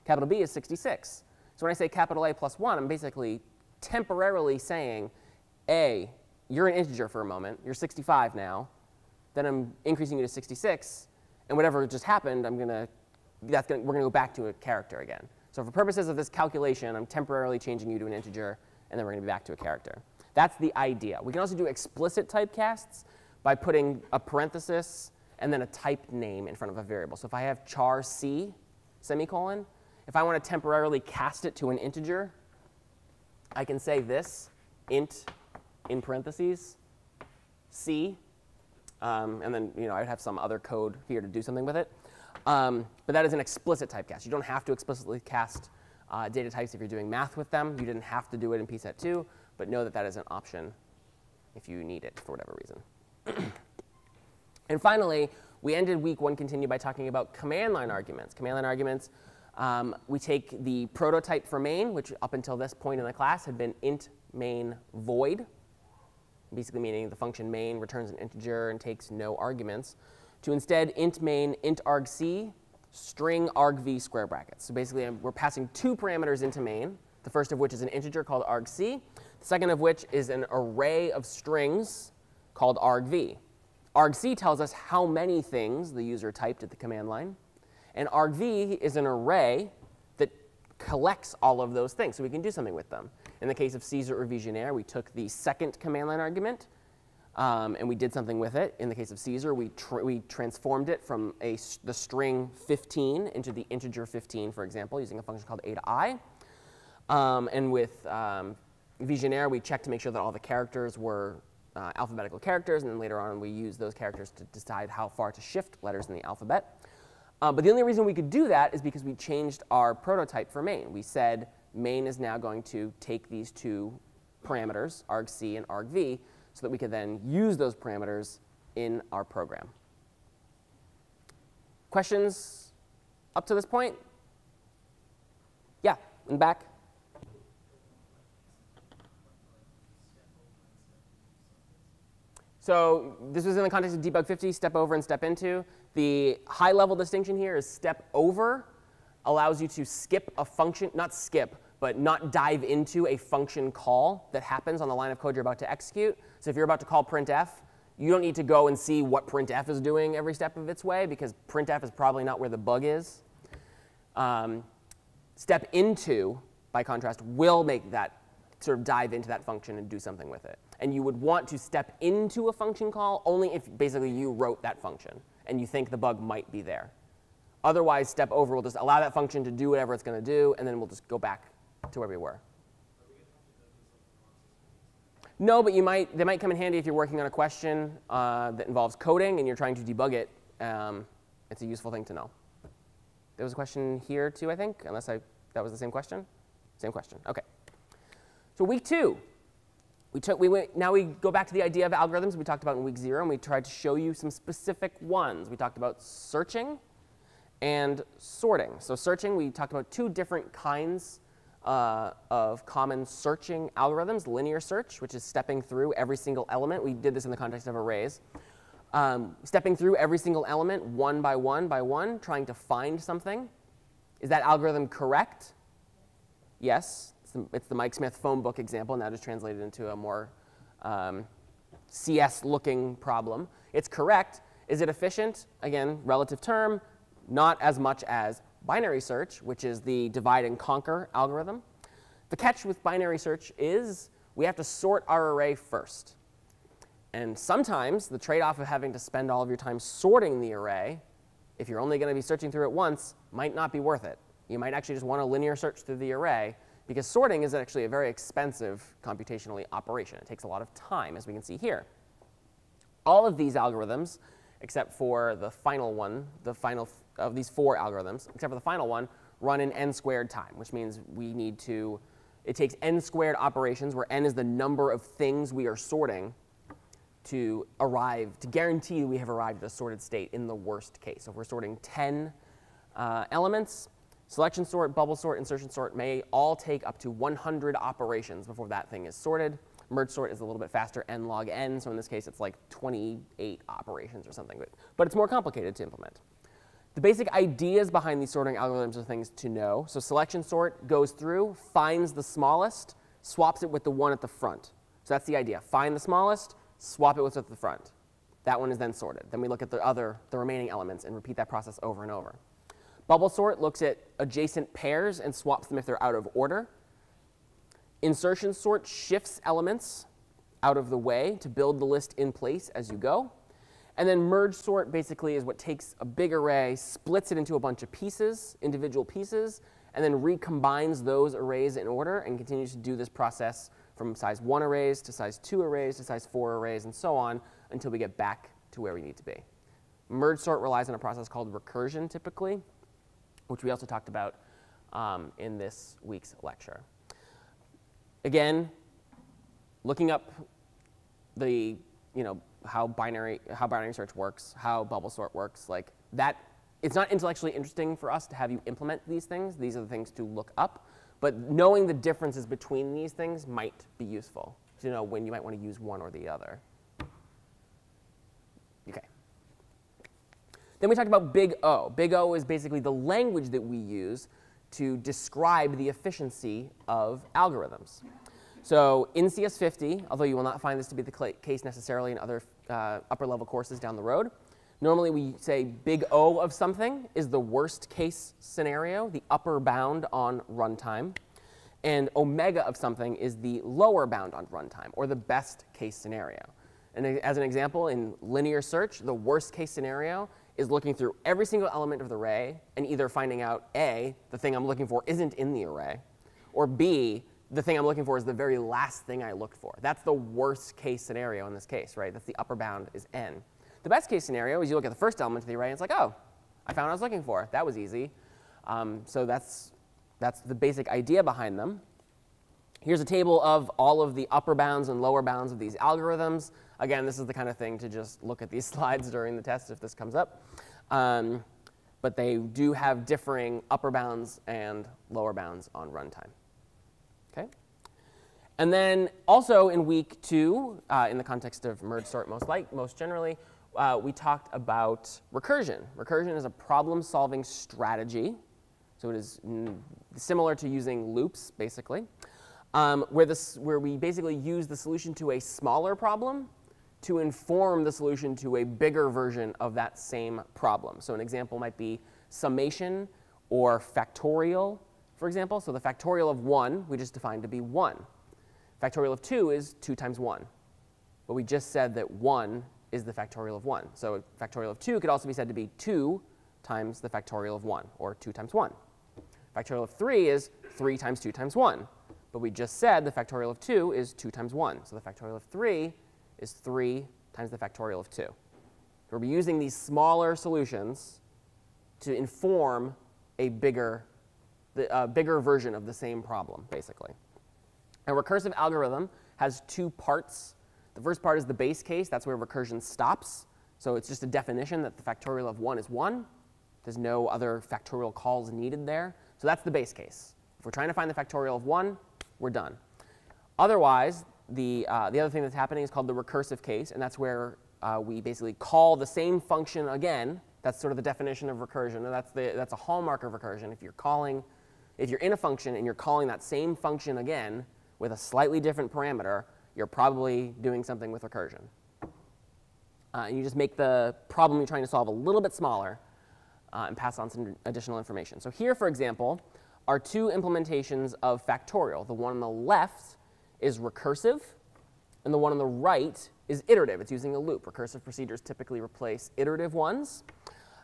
Capital B is 66. So when I say capital A plus 1, I'm basically temporarily saying, A, you're an integer for a moment. You're 65 now. Then I'm increasing you to 66. And whatever just happened, we're going to go back to a character again. So for purposes of this calculation, I'm temporarily changing you to an integer, and then we're going to be back to a character. That's the idea. We can also do explicit typecasts by putting a parenthesis and then a type name in front of a variable. So if I have char c, semicolon, if I want to temporarily cast it to an integer, I can say this, int, in parentheses, c, and then I'd have some other code here to do something with it. But that is an explicit typecast. You don't have to explicitly cast data types if you're doing math with them. You didn't have to do it in pset 2. But know that that is an option if you need it for whatever reason. And finally, we ended week 1 continued by talking about command line arguments. Command line arguments, we take the prototype for main, which up until this point in the class had been int main void, basically meaning the function main returns an integer and takes no arguments, to instead int main int argc string argv square brackets. So basically, we're passing 2 parameters into main, the first of which is an integer called argc. The second of which is an array of strings called argv. Argc tells us how many things the user typed at the command line. And argv is an array that collects all of those things, so we can do something with them. In the case of Caesar or Vigenère, we took the second command line argument, and we did something with it. In the case of Caesar, we transformed it from the string 15 into the integer 15, for example, using a function called a to I. And with Vigenère, we checked to make sure that all the characters were alphabetical characters, and then later on we used those characters to decide how far to shift letters in the alphabet. But the only reason we could do that is because we changed our prototype for main. We said main is now going to take these two parameters, argc and argv, so that we could then use those parameters in our program. Questions up to this point? Yeah, in the back. So this was in the context of debug 50, step over and step into. The high-level distinction here is step over allows you to skip a function, not skip, but not dive into a function call that happens on the line of code you're about to execute. So if you're about to call printf, you don't need to go and see what printf is doing every step of its way, because printf is probably not where the bug is. Step into, by contrast, will make that sort of dive into that function and do something with it. And you would want to step into a function call only if basically you wrote that function and you think the bug might be there. Otherwise, step over will just allow that function to do whatever it's going to do, and then we'll just go back to where we were. No, but they might come in handy if you're working on a question that involves coding and you're trying to debug it. It's a useful thing to know. There was a question here too, I think, unless that was the same question? Same question. OK. So week 2. Now we go back to the idea of algorithms we talked about in week 0, and we tried to show you some specific ones. We talked about searching and sorting. So searching, we talked about 2 different kinds of common searching algorithms. Linear search, which is stepping through every single element. We did this in the context of arrays. Stepping through every single element one by one, trying to find something. Is that algorithm correct? Yes. It's the Mike Smith phone book example, now just translated into a more CS-looking problem. It's correct. Is it efficient? Again, relative term, not as much as binary search, which is the divide and conquer algorithm. The catch with binary search is we have to sort our array first. And sometimes the trade-off of having to spend all of your time sorting the array, if you're only going to be searching through it once, might not be worth it. You might actually just want to linear search through the array, because sorting is actually a very expensive computationally operation. It takes a lot of time, as we can see here. All of these algorithms, except for the final one, the final of these 4 algorithms, except for the final one, run in n² time, which means we need to, it takes n² operations, where n is the number of things we are sorting, to guarantee we have arrived at a sorted state in the worst case. So if we're sorting 10 elements, selection sort, bubble sort, insertion sort may all take up to 100 operations before that thing is sorted. Merge sort is a little bit faster, n log n. So in this case, it's like 28 operations or something. But it's more complicated to implement. The basic ideas behind these sorting algorithms are things to know. So selection sort goes through, finds the smallest, swaps it with the one at the front. So that's the idea. Find the smallest, swap it with what's at the front. That one is then sorted. Then we look at the remaining elements and repeat that process over and over. Bubble sort looks at adjacent pairs and swaps them if they're out of order. Insertion sort shifts elements out of the way to build the list in place as you go. And then merge sort basically is what takes a big array, splits it into a bunch of pieces, individual pieces, and then recombines those arrays in order and continues to do this process from size 1 arrays to size 2 arrays to size 4 arrays and so on until we get back to where we need to be. Merge sort relies on a process called recursion typically, which we also talked about in this week's lecture. Again, looking up the, how binary search works, how bubble sort works, like that, it's not intellectually interesting for us to have you implement these things. These are the things to look up. But knowing the differences between these things might be useful to know when you might want to use one or the other. OK. Then we talked about big O. Big O is basically the language that we use to describe the efficiency of algorithms. So in CS50, although you will not find this to be the case necessarily in other upper-level courses down the road, normally we say big O of something is the worst case scenario, the upper bound on runtime. And omega of something is the lower bound on runtime, or the best case scenario. And as an example, in linear search, the worst case scenario is looking through every single element of the array and either finding out, A, the thing I'm looking for isn't in the array, or B, the thing I'm looking for is the very last thing I looked for. That's the worst case scenario in this case, right? That's the upper bound is n. The best case scenario is you look at the first element of the array and it's like, oh, I found what I was looking for. That was easy. So that's the basic idea behind them. Here's a table of all of the upper bounds and lower bounds of these algorithms. Again, this is the kind of thing to just look at these slides during the test if this comes up. But they do have differing upper bounds and lower bounds on runtime. Okay? And then also in week 2, in the context of merge sort most generally, we talked about recursion. Recursion is a problem-solving strategy. So it is similar to using loops, basically, where we basically use the solution to a smaller problem to inform the solution to a bigger version of that same problem. So an example might be summation or factorial, for example. So the factorial of 1 we just defined to be 1. Factorial of 2 is 2 times 1. But we just said that 1 is the factorial of 1. So factorial of 2 could also be said to be 2 times the factorial of 1, or 2 times 1. Factorial of 3 is 3 times 2 times 1. But we just said the factorial of 2 is 2 times 1. So the factorial of 3 is 3 times the factorial of 2. So we're using these smaller solutions to inform a bigger version of the same problem, basically. A recursive algorithm has 2 parts. The first part is the base case. That's where recursion stops. So it's just a definition that the factorial of 1 is 1. There's no other factorial calls needed there. So that's the base case. If we're trying to find the factorial of 1, we're done. Otherwise, the other thing that's happening is called the recursive case, and that's where we basically call the same function again. That's sort of the definition of recursion, and that's a hallmark of recursion. If you're in a function and you're calling that same function again with a slightly different parameter, you're probably doing something with recursion. And you just make the problem you're trying to solve a little bit smaller and pass on some additional information. So here, for example, are 2 implementations of factorial. The one on the left is recursive, and the one on the right is iterative. It's using a loop. Recursive procedures typically replace iterative ones.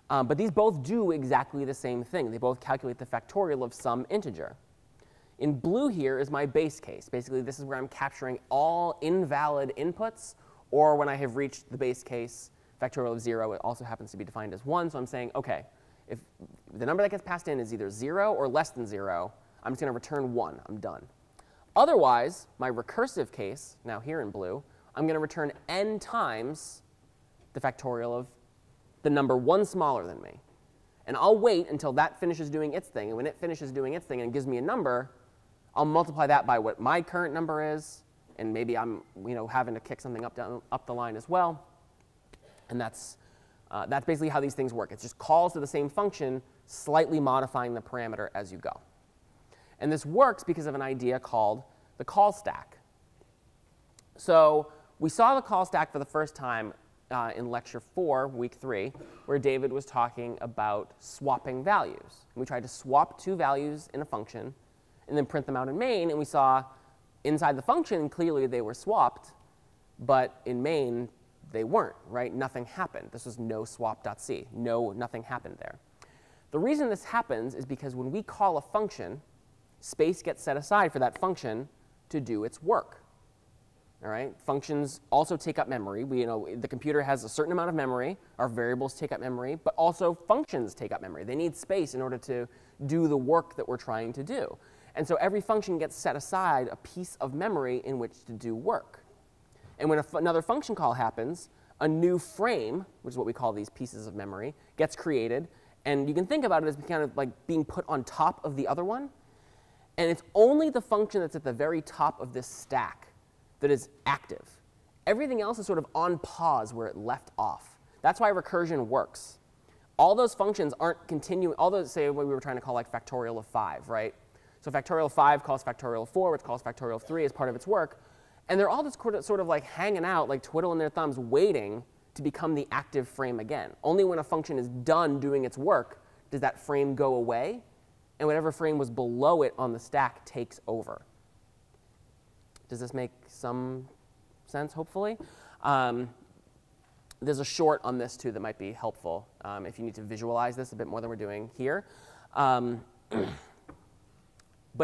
But these both do exactly the same thing. They both calculate the factorial of some integer. In blue here is my base case. Basically, this is where I'm capturing all invalid inputs, or when I have reached the base case factorial of 0, it also happens to be defined as 1. So I'm saying, OK, if the number that gets passed in is either 0 or less than 0, I'm just going to return 1. I'm done. Otherwise, my recursive case, now here in blue, I'm going to return n times the factorial of the number 1 smaller than me. And I'll wait until that finishes doing its thing. And when it finishes doing its thing and gives me a number, I'll multiply that by what my current number is. And maybe I'm having to kick something up the line as well. And that's basically how these things work. It's just calls to the same function, slightly modifying the parameter as you go. And this works because of an idea called the call stack. So we saw the call stack for the first time in lecture 4, week 3, where David was talking about swapping values. And we tried to swap 2 values in a function and then print them out in main. And we saw inside the function, clearly they were swapped. But in main, they weren't, right? Nothing happened. This was no swap.c. Nothing happened there. The reason this happens is because when we call a function, space gets set aside for that function to do its work. All right? Functions also take up memory. The computer has a certain amount of memory. Our variables take up memory. But also functions take up memory. They need space in order to do the work that we're trying to do. And so every function gets set aside a piece of memory in which to do work. And when another function call happens, a new frame, which is what we call these pieces of memory, gets created. And you can think about it as kind of like being put on top of the other one. And it's only the function that's at the very top of this stack that is active. Everything else is sort of on pause where it left off. That's why recursion works. All those functions aren't continuing. All those, say, what we were trying to call like factorial of 5, right? So factorial of 5 calls factorial of 4, which calls factorial of 3 as part of its work. And they're all just sort of like hanging out, like twiddling their thumbs, waiting to become the active frame again. Only when a function is done doing its work does that frame go away, and whatever frame was below it on the stack takes over. Does this make some sense, hopefully? There's a short on this, too, that might be helpful if you need to visualize this a bit more than we're doing here. But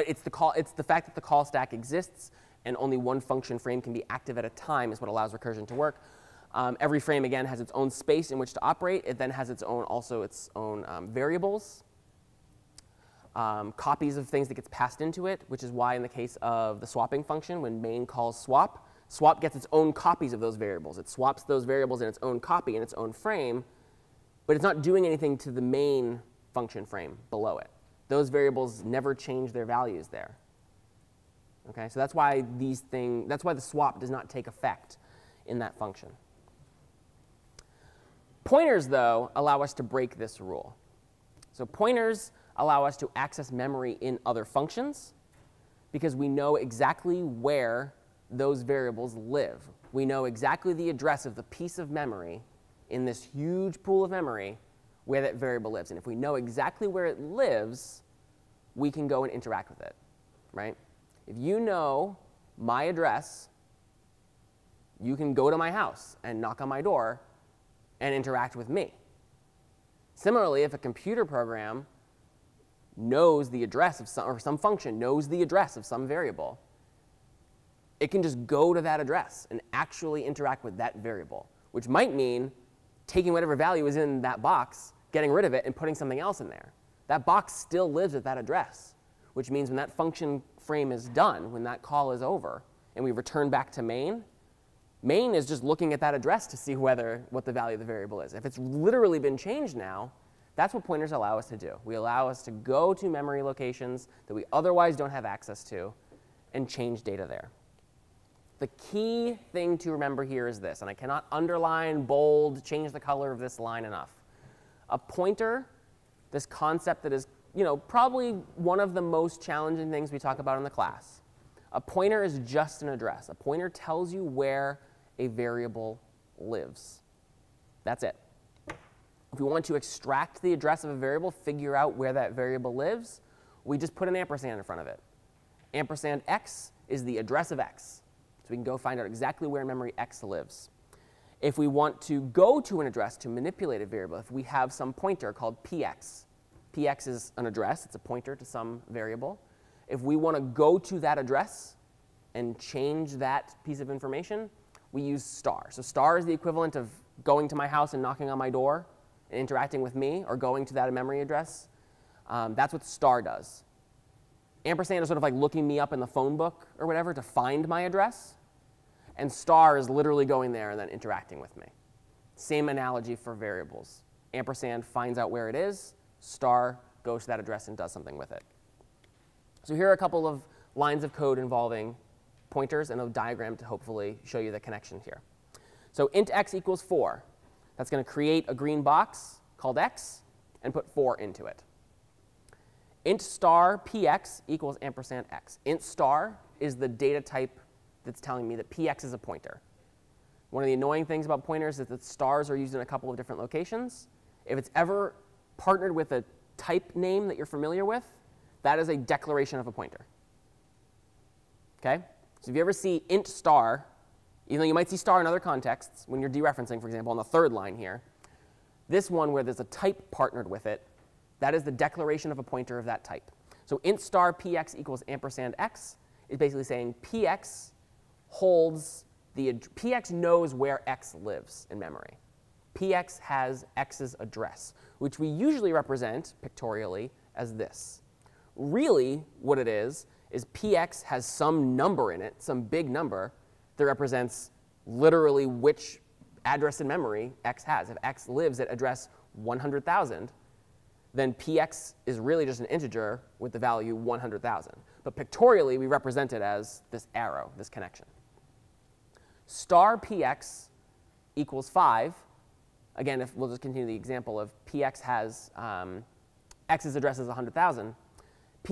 it's the fact that the call stack exists and only one function frame can be active at a time is what allows recursion to work. Every frame, again, has its own space in which to operate. It then has its own variables, copies of things that gets passed into it, which is why in the case of the swapping function, when main calls swap, swap gets its own copies of those variables. It swaps those variables in its own copy in its own frame, but it's not doing anything to the main function frame below it. Those variables never change their values there. Okay, so that's why the swap does not take effect in that function. Pointers, though, allow us to break this rule. So pointers allow us to access memory in other functions because we know exactly where those variables live. We know exactly the address of the piece of memory in this huge pool of memory where that variable lives. And if we know exactly where it lives, we can go and interact with it, right? If you know my address, you can go to my house and knock on my door and interact with me. Similarly, if a computer program knows the address of some function knows the address of some variable, it can just go to that address and actually interact with that variable, which might mean taking whatever value is in that box, getting rid of it, and putting something else in there. That box still lives at that address, which means when that function frame is done, when that call is over, and we return back to main, main is just looking at that address to see what the value of the variable is. If it's literally been changed now, that's what pointers allow us to do. We allow us to go to memory locations that we otherwise don't have access to and change data there. The key thing to remember here is this, and I cannot underline, bold, change the color of this line enough. A pointer, this concept that is probably one of the most challenging things we talk about in the class. A pointer is just an address. A pointer tells you where a variable lives. That's it. If we want to extract the address of a variable, figure out where that variable lives, we just put an ampersand in front of it. Ampersand x is the address of x. So we can go find out exactly where in memory x lives. If we want to go to an address to manipulate a variable, if we have some pointer called px, px is an address. It's a pointer to some variable. If we want to go to that address and change that piece of information, we use star. So star is the equivalent of going to my house and knocking on my door and interacting with me, or going to that memory address. That's what star does. Ampersand is sort of like looking me up in the phone book or whatever to find my address. And star is literally going there and then interacting with me. Same analogy for variables. Ampersand finds out where it is. Star goes to that address and does something with it. So here are a couple of lines of code involving pointers and a diagram to hopefully show you the connection here. So int x equals 4. That's going to create a green box called x and put 4 into it. Int star px equals ampersand x. Int star is the data type that's telling me that px is a pointer. One of the annoying things about pointers is that stars are used in a couple of different locations. If it's ever partnered with a type name that you're familiar with, that is a declaration of a pointer. Okay? So if you ever see int star, even though you might see star in other contexts, when you're dereferencing, for example, on the third line here, this one where there's a type partnered with it, that is the declaration of a pointer of that type. So int star px equals ampersand x is basically saying px px knows where x lives in memory. Px has x's address, which we usually represent pictorially as this. Really, what it is px has some number in it, some big number, that represents literally which address in memory x has. If x lives at address 100,000, then px is really just an integer with the value 100,000. But pictorially, we represent it as this arrow, this connection. Star px equals 5. Again, if we'll just continue the example of px has x's address is 100,000.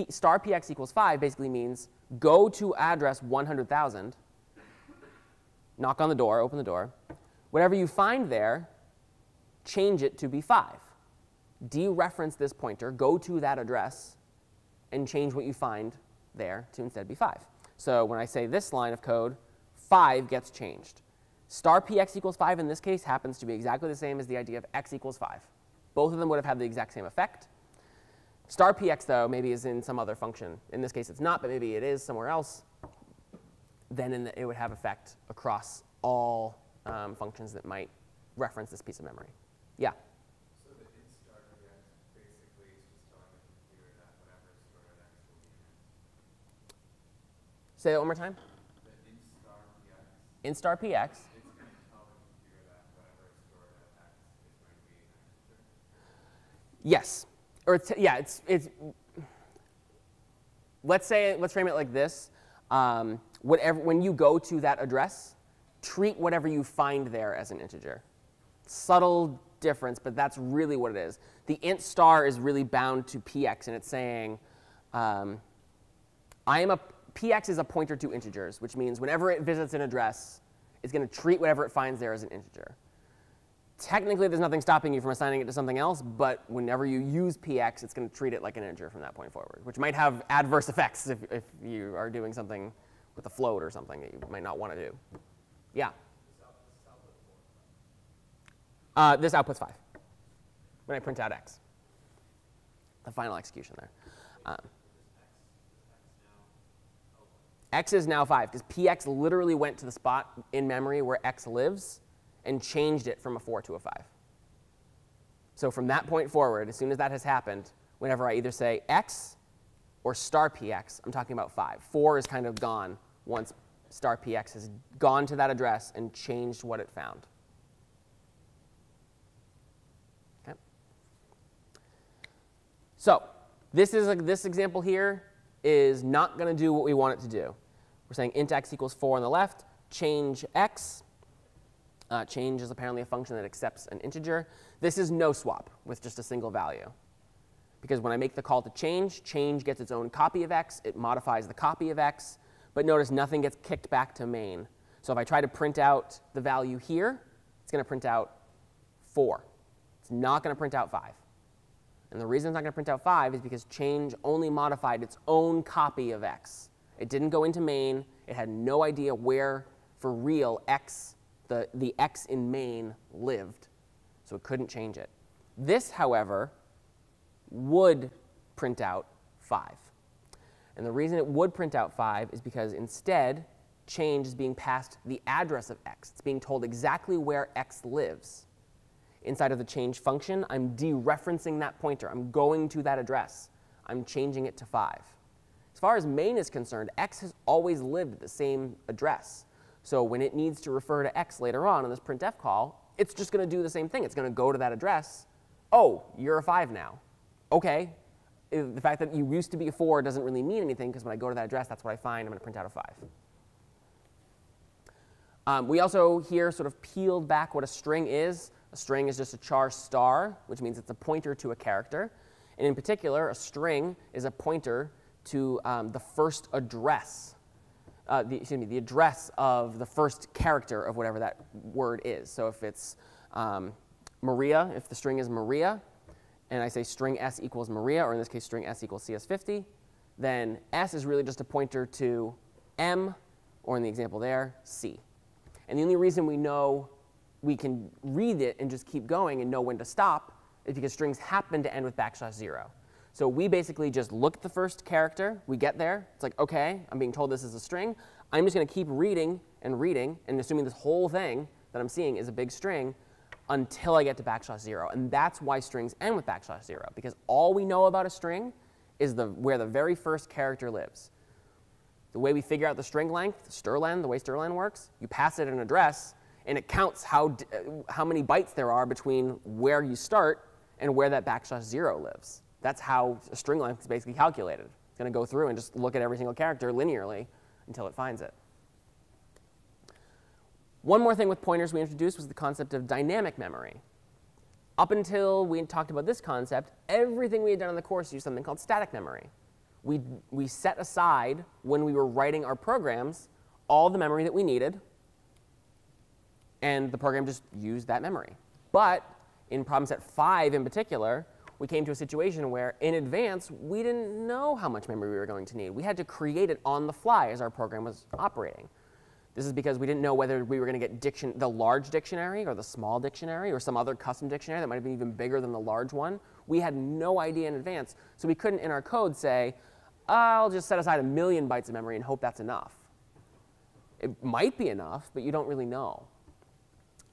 Star px equals 5 basically means go to address 100,000, knock on the door, open the door. Whatever you find there, change it to be 5. Dereference this pointer, go to that address, and change what you find there to instead be 5. So when I say this line of code, 5 gets changed. Star px equals 5 in this case happens to be exactly the same as the idea of x equals 5. Both of them would have had the exact same effect. Star px, though, maybe is in some other function. In this case, it's not, but maybe it is somewhere else. Then it would have effect across all functions that might reference this piece of memory. Yeah? So the int star px basically is just telling the computer that whatever is stored at x will be in x. Say that one more time. The int star px. Int star px. It's going to tell the computer that whatever is stored at x is going to be an integer. Yes. Or yeah, it's let's frame it like this. When you go to that address, treat whatever you find there as an integer. Subtle difference, but that's really what it is. The int star is really bound to px, and it's saying px is a pointer to integers, which means whenever it visits an address, it's going to treat whatever it finds there as an integer. Technically, there's nothing stopping you from assigning it to something else, but whenever you use px, it's going to treat it like an integer from that point forward, which might have adverse effects if you are doing something with a float or something that you might not want to do. Yeah? This outputs 5 when I print out x, the final execution there. X is now 5, because px literally went to the spot in memory where x lives and changed it from a 4 to a 5. So from that point forward, as soon as that has happened, whenever I either say x or star px, I'm talking about 5. 4 is kind of gone once star px has gone to that address and changed what it found. Okay. So this example here is not going to do what we want it to do. We're saying int x equals 4 on the left, change x. Change is apparently a function that accepts an integer. This is no swap with just a single value. Because when I make the call to change, change gets its own copy of x. It modifies the copy of x. But notice nothing gets kicked back to main. So if I try to print out the value here, it's going to print out 4. It's not going to print out 5. And the reason it's not going to print out 5 is because change only modified its own copy of x. It didn't go into main. It had no idea where, for real, x, the x in main lived. So it couldn't change it. This, however, would print out 5. And the reason it would print out 5 is because instead, change is being passed the address of x. It's being told exactly where x lives. Inside of the change function, I'm dereferencing that pointer. I'm going to that address. I'm changing it to 5. As far as main is concerned, x has always lived at the same address. So when it needs to refer to x later on in this printf call, it's just going to do the same thing. It's going to go to that address. Oh, you're a 5 now. OK. The fact that you used to be a 4 doesn't really mean anything, because when I go to that address, that's what I find. I'm going to print out a 5. We also here sort of peeled back what a string is. A string is just a char star, which means it's a pointer to a character. And in particular, a string is a pointer to the first address. The address of the first character of whatever that word is. So if it's Maria, if the string is Maria, and I say string s equals Maria, or in this case string s equals CS50, then s is really just a pointer to m, or in the example there, c. And the only reason we know we can read it and just keep going and know when to stop is because strings happen to end with \0. So we basically just look at the first character. We get there. It's like, OK, I'm being told this is a string. I'm just going to keep reading, and assuming this whole thing that I'm seeing is a big string until I get to \0. And that's why strings end with \0, because all we know about a string is where the very first character lives. The way we figure out the string length, strlen, the way strlen works, you pass it an address, and it counts how many bytes there are between where you start and where that \0 lives. That's how a string length is basically calculated. It's going to go through and just look at every single character linearly until it finds it. One more thing with pointers we introduced was the concept of dynamic memory. Up until we talked about this concept, everything we had done in the course used something called static memory. We set aside, when we were writing our programs, all the memory that we needed, and the program just used that memory. But in problem set 5 in particular, we came to a situation where, in advance, we didn't know how much memory we were going to need. We had to create it on the fly as our program was operating. This is because we didn't know whether we were going to get the large dictionary or the small dictionary or some other custom dictionary that might have been even bigger than the large one. We had no idea in advance. So we couldn't, in our code, say, I'll just set aside 1,000,000 bytes of memory and hope that's enough. It might be enough, but you don't really know.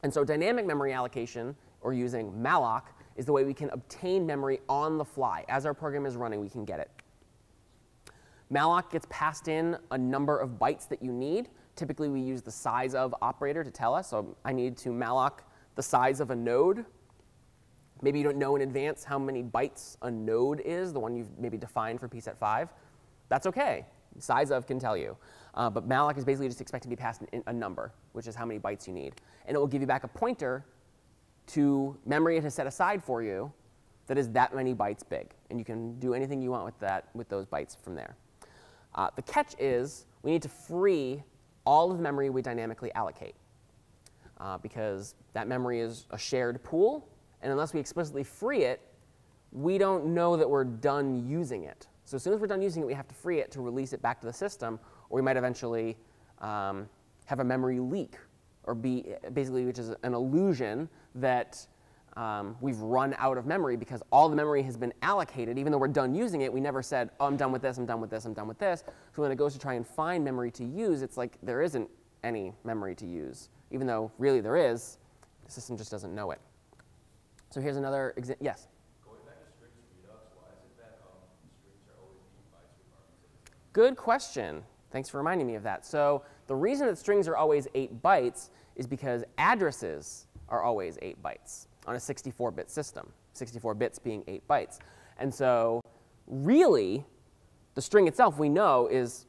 And so dynamic memory allocation, or using malloc, is the way we can obtain memory on the fly. As our program is running, we can get it. Malloc gets passed in a number of bytes that you need. Typically, we use the size of operator to tell us. So I need to malloc the size of a node. Maybe you don't know in advance how many bytes a node is, the one you've maybe defined for pset5. That's OK. Size of can tell you. But malloc is basically just expected to be passed in a number, which is how many bytes you need. And it will give you back a pointer to memory it has set aside for you that is that many bytes big. And you can do anything you want with that, with those bytes from there. The catch is we need to free all of the memory we dynamically allocate, because that memory is a shared pool. And unless we explicitly free it, we don't know that we're done using it. So as soon as we're done using it, we have to free it to release it back to the system, or we might eventually have a memory leak, or basically, which is an illusion that we've run out of memory because all the memory has been allocated. Even though we're done using it, we never said, oh, I'm done with this, I'm done with this, I'm done with this. So when it goes to try and find memory to use, it's like there isn't any memory to use. Even though really there is, the system just doesn't know it. So here's another example. Yes? Going back to strings redux, why is it that strings are always 8 bytes regardless? Good question. Thanks for reminding me of that. So the reason that strings are always 8 bytes is because addresses are always 8 bytes on a 64-bit system, 64 bits being 8 bytes. And so really, the string itself, we know, is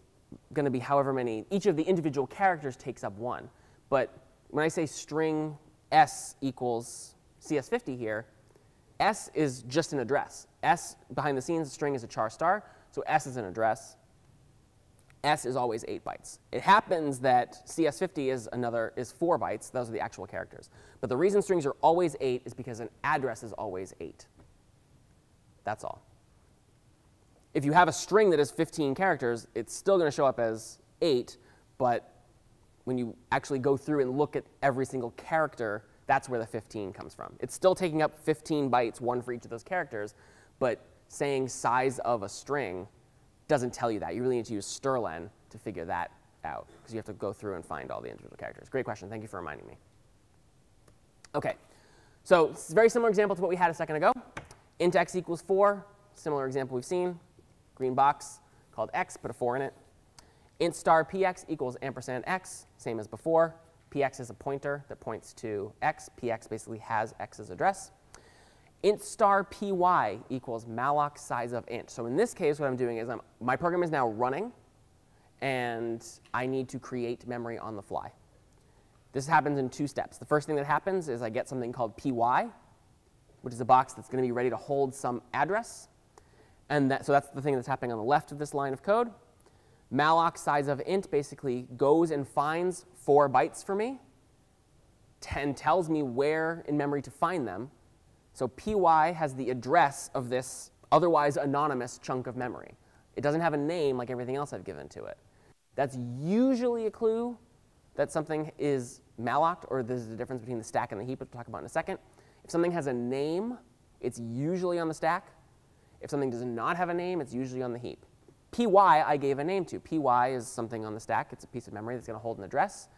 going to be however many. Each of the individual characters takes up 1. But when I say string s equals CS50 here, s is just an address. S, behind the scenes, the string is a char star. So s is an address. S is always 8 bytes. It happens that CS50 is 4 bytes. Those are the actual characters. But the reason strings are always 8 is because an address is always 8. That's all. If you have a string that is 15 characters, it's still going to show up as 8. But when you actually go through and look at every single character, that's where the 15 comes from. It's still taking up 15 bytes, 1 for each of those characters. But saying size of a string doesn't tell you that. You really need to use strlen to figure that out, because you have to go through and find all the individual characters. Great question. Thank you for reminding me. OK, so it's a very similar example to what we had a second ago. Int x equals 4. Similar example we've seen. Green box called x, put a 4 in it. Int star px equals ampersand x, same as before. Px is a pointer that points to x. Px basically has x's address. Int star py equals malloc size of int. So in this case, what I'm doing is my program is now running, and I need to create memory on the fly. This happens in 2 steps. The first thing that happens is I get something called py, which is a box that's going to be ready to hold some address. And so that's the thing that's happening on the left of this line of code. Malloc size of int basically goes and finds 4 bytes for me and tells me where in memory to find them. So py has the address of this otherwise anonymous chunk of memory. It doesn't have a name like everything else I've given to it. That's usually a clue that something is mallocked, or there's a difference between the stack and the heap, which we'll talk about in a second. If something has a name, it's usually on the stack. If something does not have a name, it's usually on the heap. Py I gave a name to. Py is something on the stack. It's a piece of memory that's going to hold an address.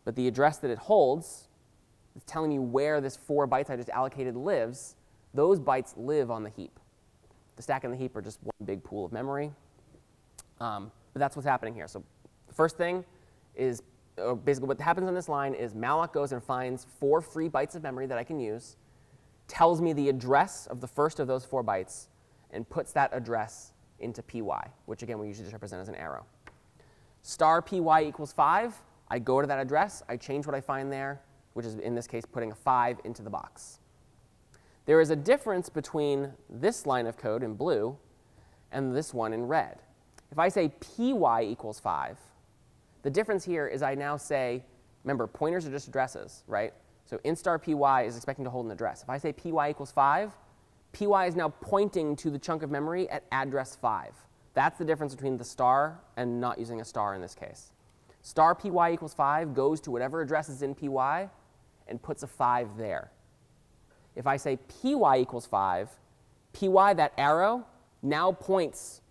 But the address that it holds is telling me where this 4 bytes I just allocated lives. Those bytes live on the heap. The stack and the heap are just one big pool of memory. But that's what's happening here. So the first thing is, basically what happens on this line is malloc goes and finds 4 free bytes of memory that I can use, tells me the address of the first of those 4 bytes, and puts that address into py, which again we usually just represent as an arrow. Star py equals 5. I go to that address. I change what I find there, which is in this case putting a 5 into the box. There is a difference between this line of code in blue and this one in red. If I say py equals 5, the difference here is I now say, remember, pointers are just addresses, right? So int star py is expecting to hold an address. If I say py equals 5, py is now pointing to the chunk of memory at address 5. That's the difference between the star and not using a star in this case. Star py equals 5 goes to whatever address is in py and puts a 5 there. If I say py equals 5, py, that arrow, now points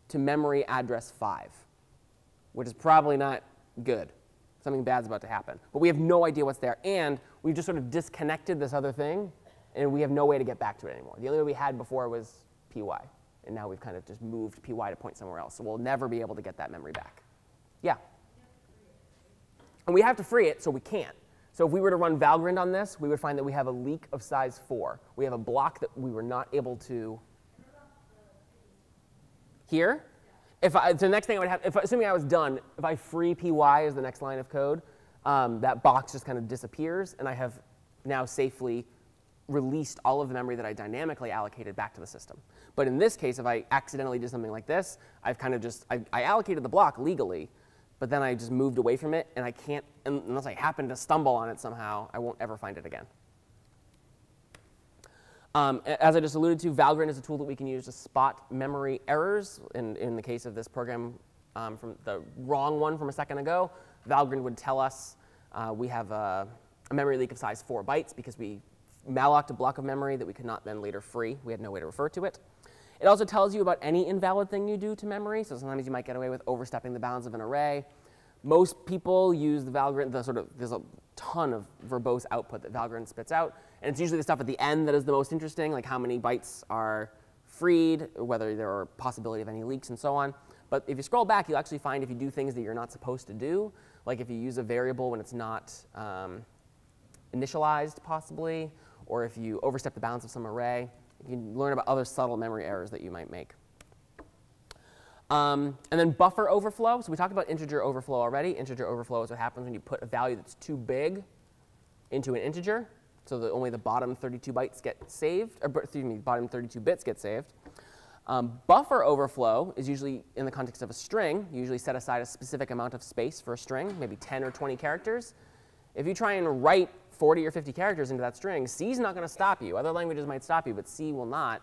to memory address 5, which is probably not good. Something bad's about to happen. But we have no idea what's there. And we've just sort of disconnected this other thing, and we have no way to get back to it anymore. The only way we had before was py. And now we've kind of just moved py to point somewhere else. So we'll never be able to get that memory back. Yeah? And we have to free it, so we can't. So if we were to run Valgrind on this, we would find that we have a leak of size 4. We have a block that we were not able to. Here? So the next thing I would have, assuming I was done, if I free py as the next line of code, that box just kind of disappears, and I have now safely released all of the memory that I dynamically allocated back to the system. But in this case, if I accidentally did something like this, I've kind of just, I allocated the block legally, but then I just moved away from it, and I can't, unless I happen to stumble on it somehow, I won't ever find it again. As I just alluded to, Valgrind is a tool that we can use to spot memory errors. In the case of this program from the wrong one from a second ago, Valgrind would tell us we have a memory leak of size 4 bytes because we mallocked a block of memory that we could not then later free. We had no way to refer to it. It also tells you about any invalid thing you do to memory. So sometimes you might get away with overstepping the bounds of an array. Most people use the Valgrind, there's a ton of verbose output that Valgrind spits out. And it's usually the stuff at the end that is the most interesting, like how many bytes are freed, whether there are possibility of any leaks, and so on. But if you scroll back, you'll actually find if you do things that you're not supposed to do, like if you use a variable when it's not initialized, possibly, or if you overstep the bounds of some array, you can learn about other subtle memory errors that you might make. And then buffer overflow. So we talked about integer overflow already. Integer overflow is what happens when you put a value that's too big into an integer, so that only the bottom 32 bytes get saved, or excuse me, bottom 32 bits get saved. Buffer overflow is usually in the context of a string. You usually set aside a specific amount of space for a string, maybe 10 or 20 characters. If you try and write 40 or 50 characters into that string, C is not going to stop you. Other languages might stop you, but C will not.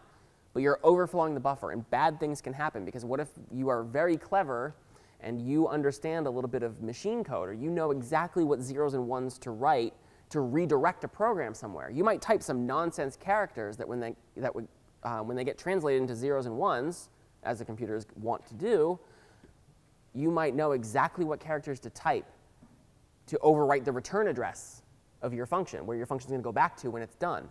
But you're overflowing the buffer, and bad things can happen, because what if you are very clever and you understand a little bit of machine code, or you know exactly what zeros and ones to write to redirect a program somewhere? You might type some nonsense characters that when they get translated into zeros and ones, as the computers want to do, you might know exactly what characters to type to overwrite the return address of your function, where your function is going to go back to when it's done,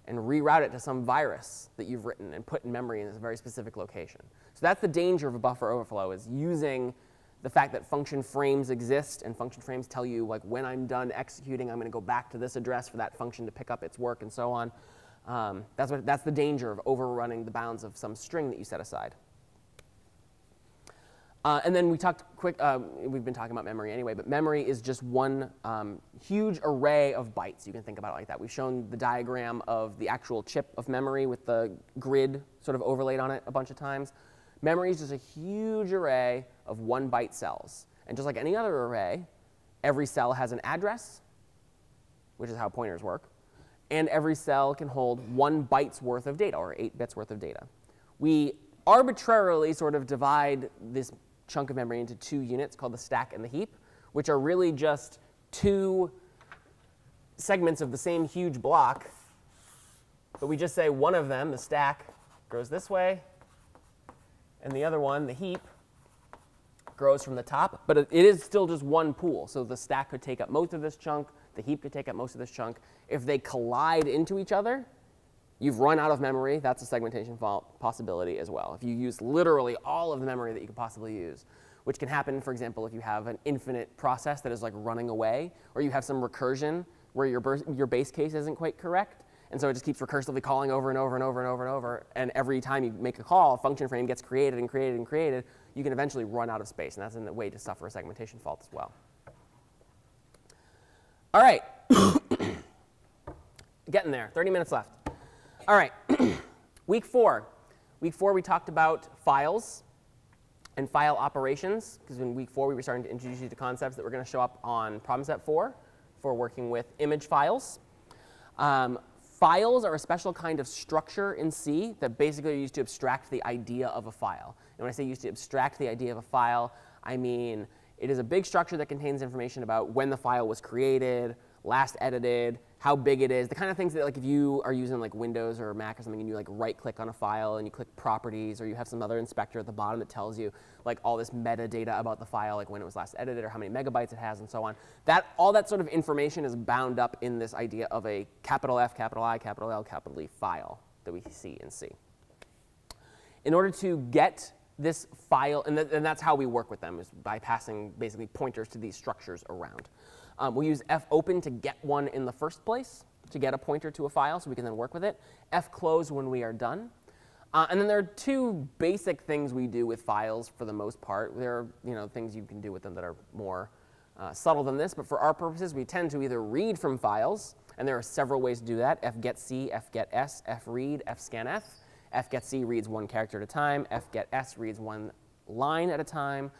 and reroute it to some virus that you've written and put in memory in this very specific location. So that's the danger of a buffer overflow, is using the fact that function frames exist, and function frames tell you, like, when I'm done executing, I'm going to go back to this address for that function to pick up its work, and so on. That's the danger of overrunning the bounds of some string that you set aside. And then we talked we've been talking about memory anyway, but memory is just one huge array of bytes. You can think about it like that. We've shown the diagram of the actual chip of memory with the grid sort of overlaid on it a bunch of times. Memory is just a huge array of 1-byte cells. And just like any other array, every cell has an address, which is how pointers work. And every cell can hold 1 byte's worth of data, or 8 bits worth of data. We arbitrarily sort of divide this chunk of memory into 2 units called the stack and the heap, which are really just 2 segments of the same huge block. But we just say one of them, the stack, goes this way, and the other one, the heap, grows from the top. But it is still just one pool. So the stack could take up most of this chunk. The heap could take up most of this chunk. If they collide into each other, you've run out of memory. That's a segmentation fault possibility as well. If you use literally all of the memory that you could possibly use, which can happen, for example, if you have an infinite process that is like running away, or you have some recursion where your base case isn't quite correct, and so it just keeps recursively calling over and over and over and over and over, and every time you make a call, a function frame gets created and created and created, you can eventually run out of space, and that's a way to suffer a segmentation fault as well. All right. Getting there. 30 minutes left. All right. Week 4. Week 4, we talked about files and file operations, because in week 4, we were starting to introduce you to concepts that were going to show up on problem set 4 for working with image files. Files are a special kind of structure in C that basically are used to abstract the idea of a file. And when I say used to abstract the idea of a file, I mean it is a big structure that contains information about when the file was created, last edited, how big it is, the kind of things that like if you are using like Windows or Mac or something and you like right click on a file and you click properties, or you have some other inspector at the bottom that tells you like all this metadata about the file, like when it was last edited or how many megabytes it has and so on. All that sort of information is bound up in this idea of a capital F, capital I, capital L, capital E file that we see in C. In order to get this file, and that's how we work with them, is by passing basically pointers to these structures around. We'll use fopen to get one in the first place, to get a pointer to a file so we can then work with it. Fclose when we are done. And then there are two basic things we do with files for the most part. There are things you can do with them that are more subtle than this, but for our purposes, we tend to either read from files, and there are several ways to do that: fgetC, fgetS, fread, fscanf. fgetC reads one character at a time. fgetS reads one line at a time.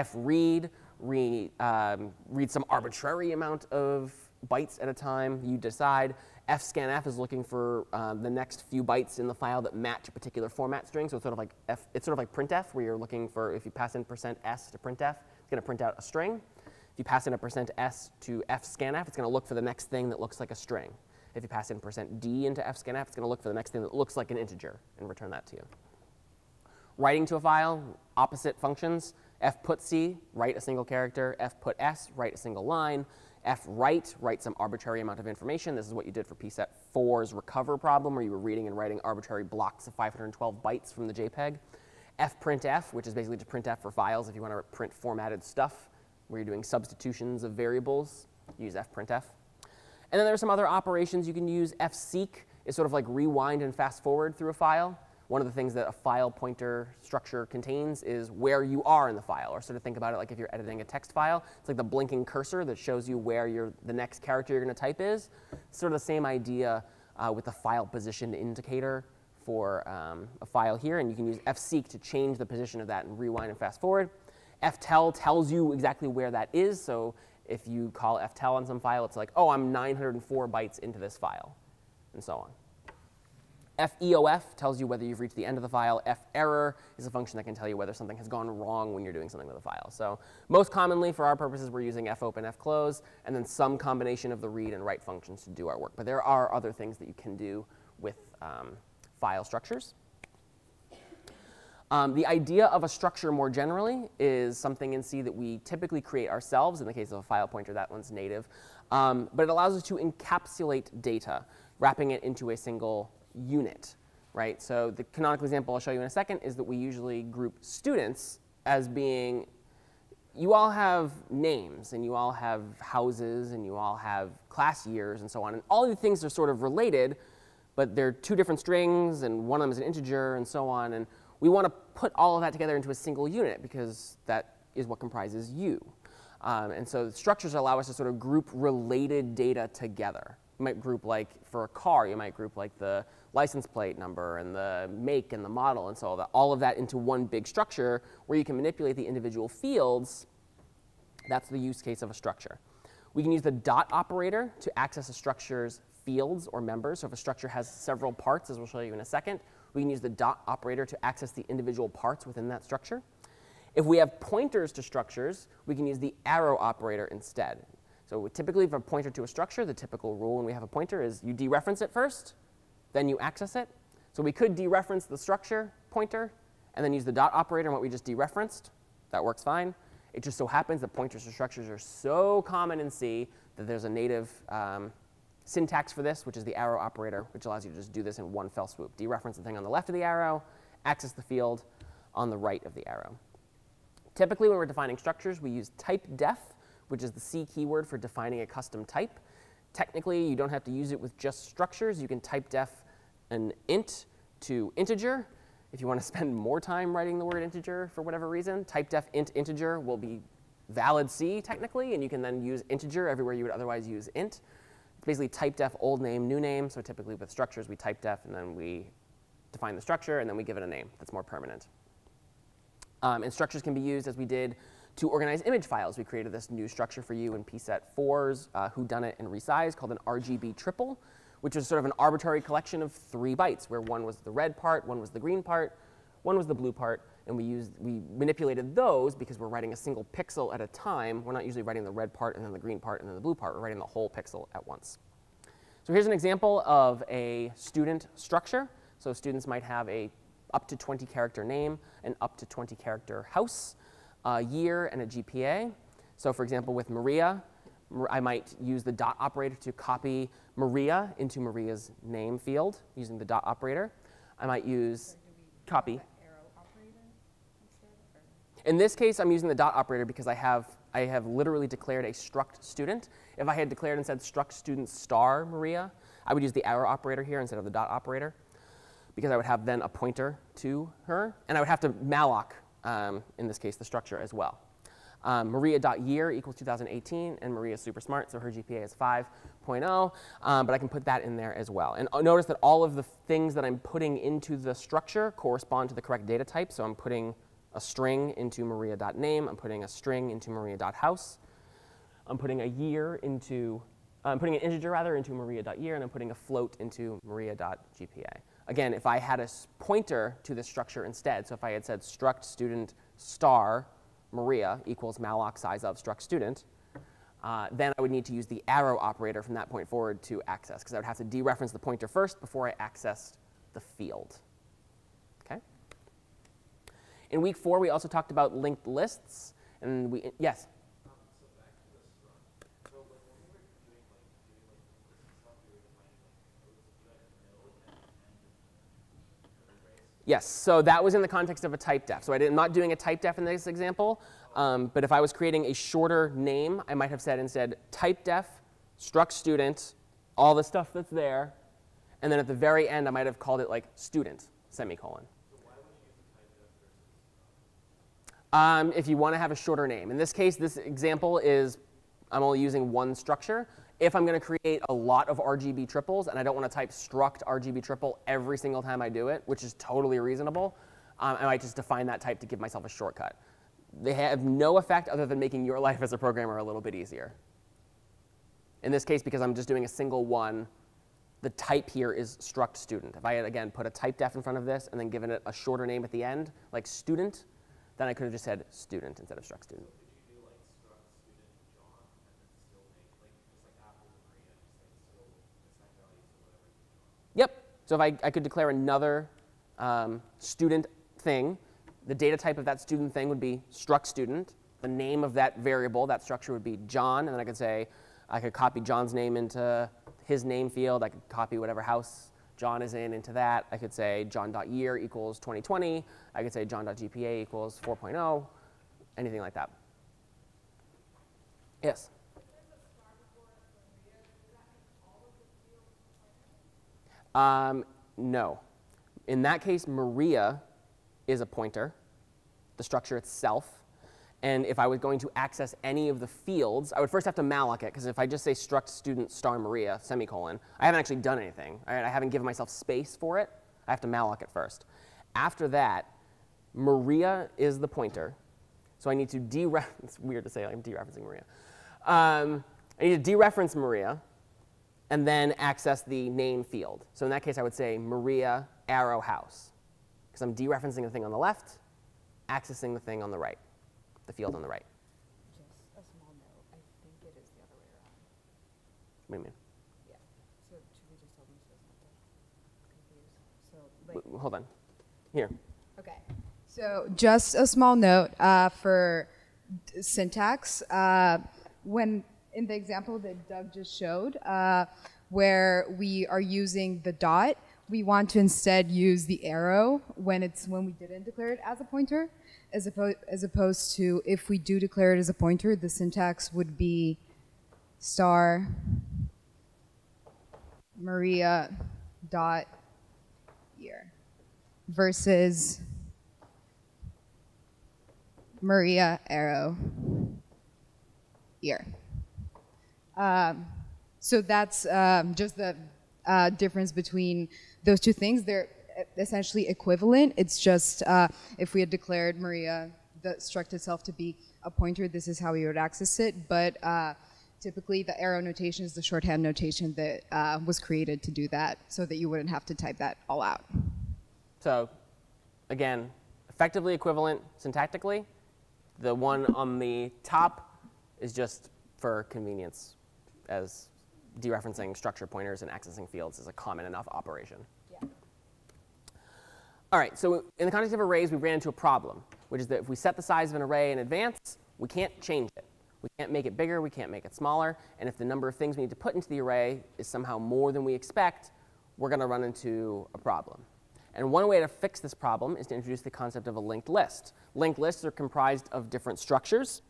fread reads some arbitrary amount of bytes at a time. You decide. Fscanf is looking for the next few bytes in the file that match a particular format string. So it's sort of like printf, where you're looking for, if you pass in %s to printf, it's going to print out a string. If you pass in a %s to fscanf, it's going to look for the next thing that looks like a string. If you pass in %d into fscanf, it's going to look for the next thing that looks like an integer and return that to you. Writing to a file, opposite functions. fputC, write a single character. fputS, write a single line. fwrite, write some arbitrary amount of information. This is what you did for PSET4's recover problem, where you were reading and writing arbitrary blocks of 512 bytes from the JPEG. fprintf, which is basically to printf for files if you want to print formatted stuff, where you're doing substitutions of variables. Use fprintf. And then there are some other operations you can use. fseek is sort of like rewind and fast forward through a file. One of the things that a file pointer structure contains is where you are in the file. Or sort of think about it like if you're editing a text file. It's like the blinking cursor that shows you where the next character you're going to type is. It's sort of the same idea with the file position indicator for a file here. And you can use fseek to change the position of that and rewind and fast forward. ftell tells you exactly where that is. So if you call ftell on some file, it's like, oh, I'm 904 bytes into this file, and so on. feof tells you whether you've reached the end of the file. ferror is a function that can tell you whether something has gone wrong when you're doing something with a file. So most commonly, for our purposes, we're using fopen, fclose, and then some combination of the read and write functions to do our work. But there are other things that you can do with file structures. The idea of a structure more generally is something in C that we typically create ourselves. In the case of a file pointer, that one's native. But it allows us to encapsulate data, wrapping it into a single unit, right? So the canonical example I'll show you in a second is that we usually group students as being, you all have names, and you all have houses, and you all have class years, and so on. And all of these things are sort of related, but they're two different strings, and one of them is an integer, and so on. And we want to put all of that together into a single unit, because that is what comprises you. And so the structures allow us to sort of group related data together. You might group, like, for a car, you might group, like, the license plate number and the make and the model, and so all of that into one big structure where you can manipulate the individual fields. That's the use case of a structure. We can use the dot operator to access a structure's fields or members. So if a structure has several parts, as we'll show you in a second, we can use the dot operator to access the individual parts within that structure. If we have pointers to structures, we can use the arrow operator instead. So typically, if a pointer to a structure, the typical rule when we have a pointer is you dereference it first, then you access it. So we could dereference the structure pointer and then use the dot operator on what we just dereferenced. That works fine. It just so happens that pointers to structures are so common in C that there's a native syntax for this, which is the arrow operator, which allows you to just do this in one fell swoop. Dereference the thing on the left of the arrow, access the field on the right of the arrow. Typically, when we're defining structures, we use typedef, which is the C keyword for defining a custom type. Technically, you don't have to use it with just structures. You can typedef an int to integer. If you want to spend more time writing the word integer for whatever reason, typedef int integer will be valid C technically, and you can then use integer everywhere you would otherwise use int. It's basically typedef old name, new name. So typically with structures, we typedef, and then we define the structure, and then we give it a name that's more permanent. And structures can be used, as we did, to organize image files. We created this new structure for you in PSET4's whodunit and resize called an RGB triple, which is sort of an arbitrary collection of 3 bytes, where one was the red part, one was the green part, one was the blue part, and we manipulated those because we're writing a single pixel at a time. We're not usually writing the red part and then the green part and then the blue part. We're writing the whole pixel at once. So here's an example of a student structure. So students might have a up to 20 character name, an up to 20 character house, a year, and a GPA. So for example, with Maria, I might use the dot operator to copy Maria into Maria's name field using the dot operator. I might use copy. Arrow operator instead, In this case, I'm using the dot operator because I have literally declared a struct student. If I had declared and said struct student star Maria, I would use the arrow operator here instead of the dot operator, because I would have then a pointer to her, and I would have to malloc, in this case, the structure as well. Maria.year equals 2018, and Maria's super smart, so her GPA is 5.0, but I can put that in there as well. And notice that all of the things that I'm putting into the structure correspond to the correct data type, so I'm putting a string into Maria.name, I'm putting a string into Maria.house, I'm putting a year into, I'm putting an integer rather into Maria.year, and I'm putting a float into Maria.GPA. Again, if I had a pointer to this structure instead, so if I had said struct student star Maria equals malloc size of struct student, then I would need to use the arrow operator from that point forward to access, because I would have to dereference the pointer first before I accessed the field. Okay? In week 4, we also talked about linked lists, and we, yes? So back to the struct. So when we were doing doing lists and stuff, we were defining nodes. You had node and arrays. Yes, so that was in the context of a type def. So I'm not doing a type def in this example, but if I was creating a shorter name, I might have said instead type def, struct student, all the stuff that's there, and then at the very end, I might have called it like student, semicolon. So why would you use a type def versus If you want to have a shorter name. In this case, this example is I'm only using one structure. If I'm going to create a lot of RGB triples and I don't want to type struct RGB triple every single time I do it, which is totally reasonable, I might just define that type to give myself a shortcut. They have no effect other than making your life as a programmer a little bit easier. In this case, because I'm just doing a single one, the type here is struct student. If I had, again, put a type def in front of this and then given it a shorter name at the end, like student, then I could have just said student instead of struct student. Could you do like struct student John and then still make like just like after Maria, just like still assign values to whatever you want? Yep. So if I could declare another student thing, the data type of that student thing would be struct student. The name of that variable, that structure would be John, and then I could say, I could copy John's name into his name field. I could copy whatever house John is in into that. I could say John.year equals 2020. I could say John.GPA equals 4.0, anything like that. Yes? No. In that case, Maria is a pointer, the structure itself. And if I was going to access any of the fields, I would first have to malloc it, because if I just say struct student star Maria, semicolon, I haven't actually done anything. Right? I haven't given myself space for it. I have to malloc it first. After that, Maria is the pointer. So I need to dereference, it's weird to say I'm dereferencing Maria. I need to dereference Maria and then access the name field. So in that case, I would say Maria arrow house, because I'm dereferencing the thing on the left, accessing the thing on the right. The field on the right. Just a small note. I think it is the other way around. What do you mean? Yeah. So should we just tell them so it's not confused? So like. Hold on. Here. Okay. So just a small note for syntax. When in the example that Doug just showed, where we are using the dot, we want to instead use the arrow when we didn't declare it as a pointer, as opposed to if we do declare it as a pointer, the syntax would be star Maria dot year versus Maria arrow year. So that's just the difference between those two things. They're essentially equivalent. It's just if we had declared Maria, the struct itself, to be a pointer, this is how we would access it. But typically, the arrow notation is the shorthand notation that was created to do that, so that you wouldn't have to type that all out. So again, effectively equivalent syntactically. The one on the top is just for convenience, as dereferencing structure pointers and accessing fields is a common enough operation. Yeah. All right, so in the context of arrays, we ran into a problem, which is that if we set the size of an array in advance, we can't change it. We can't make it bigger, we can't make it smaller, and if the number of things we need to put into the array is somehow more than we expect, we're going to run into a problem. And one way to fix this problem is to introduce the concept of a linked list. Linked lists are comprised of different structures,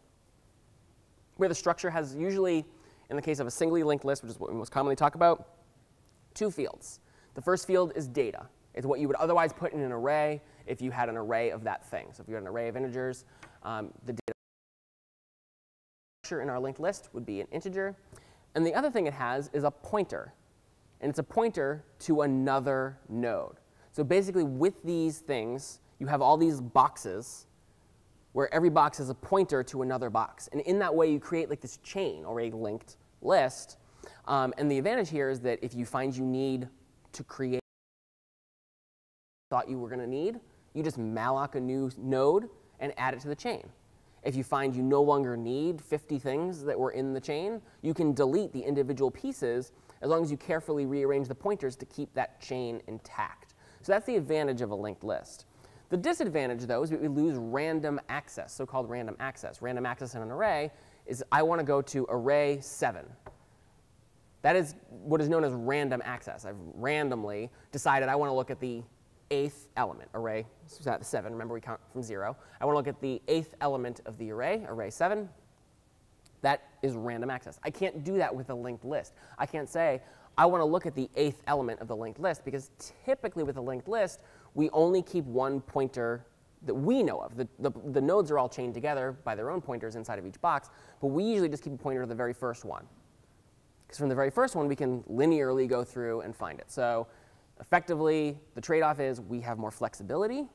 where the structure has usually, in the case of a singly linked list, which is what we most commonly talk about, 2 fields. The first field is data. It's what you would otherwise put in an array if you had an array of that thing. So if you had an array of integers, the data structure in our linked list would be an integer. And the other thing it has is a pointer. And it's a pointer to another node. So basically, with these things, you have all these boxes where every box is a pointer to another box. And in that way, you create like this chain or a linked list. And the advantage here is that if you find you need to create thought you were going to need, you just malloc a new node and add it to the chain. If you find you no longer need 50 things that were in the chain, you can delete the individual pieces as long as you carefully rearrange the pointers to keep that chain intact. So that's the advantage of a linked list. The disadvantage, though, is that we lose random access, so-called random access. Random access in an array is I want to go to array 7. That is what is known as random access. I've randomly decided I want to look at the 8th element, array 7. Remember, we count from 0. I want to look at the 8th element of the array, array 7. That is random access. I can't do that with a linked list. I can't say, I want to look at the 8th element of the linked list, because typically with a linked list, we only keep one pointer that we know of. The nodes are all chained together by their own pointers inside of each box, but we usually just keep a pointer to the very first one. Because from the very first one, we can linearly go through and find it. So effectively, the trade-off is we have more flexibility,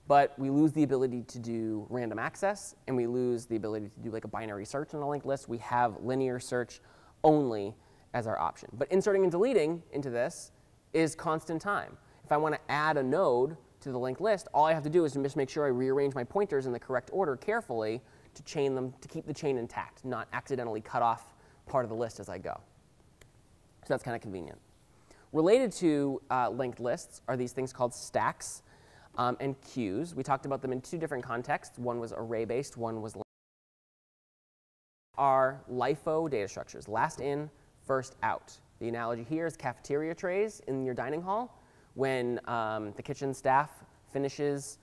but we lose the ability to do random access, and we lose the ability to do like a binary search on a linked list. We have linear search only as our option. But inserting and deleting into this is constant time. If I want to add a node to the linked list, all I have to do is just make sure I rearrange my pointers in the correct order carefully to chain them, to keep the chain intact, not accidentally cut off part of the list as I go. So that's kind of convenient. Related to linked lists are these things called stacks and queues. We talked about them in 2 different contexts. One was array-based, one was are LIFO data structures, last in, first out. The analogy here is cafeteria trays in your dining hall. When the kitchen staff finishes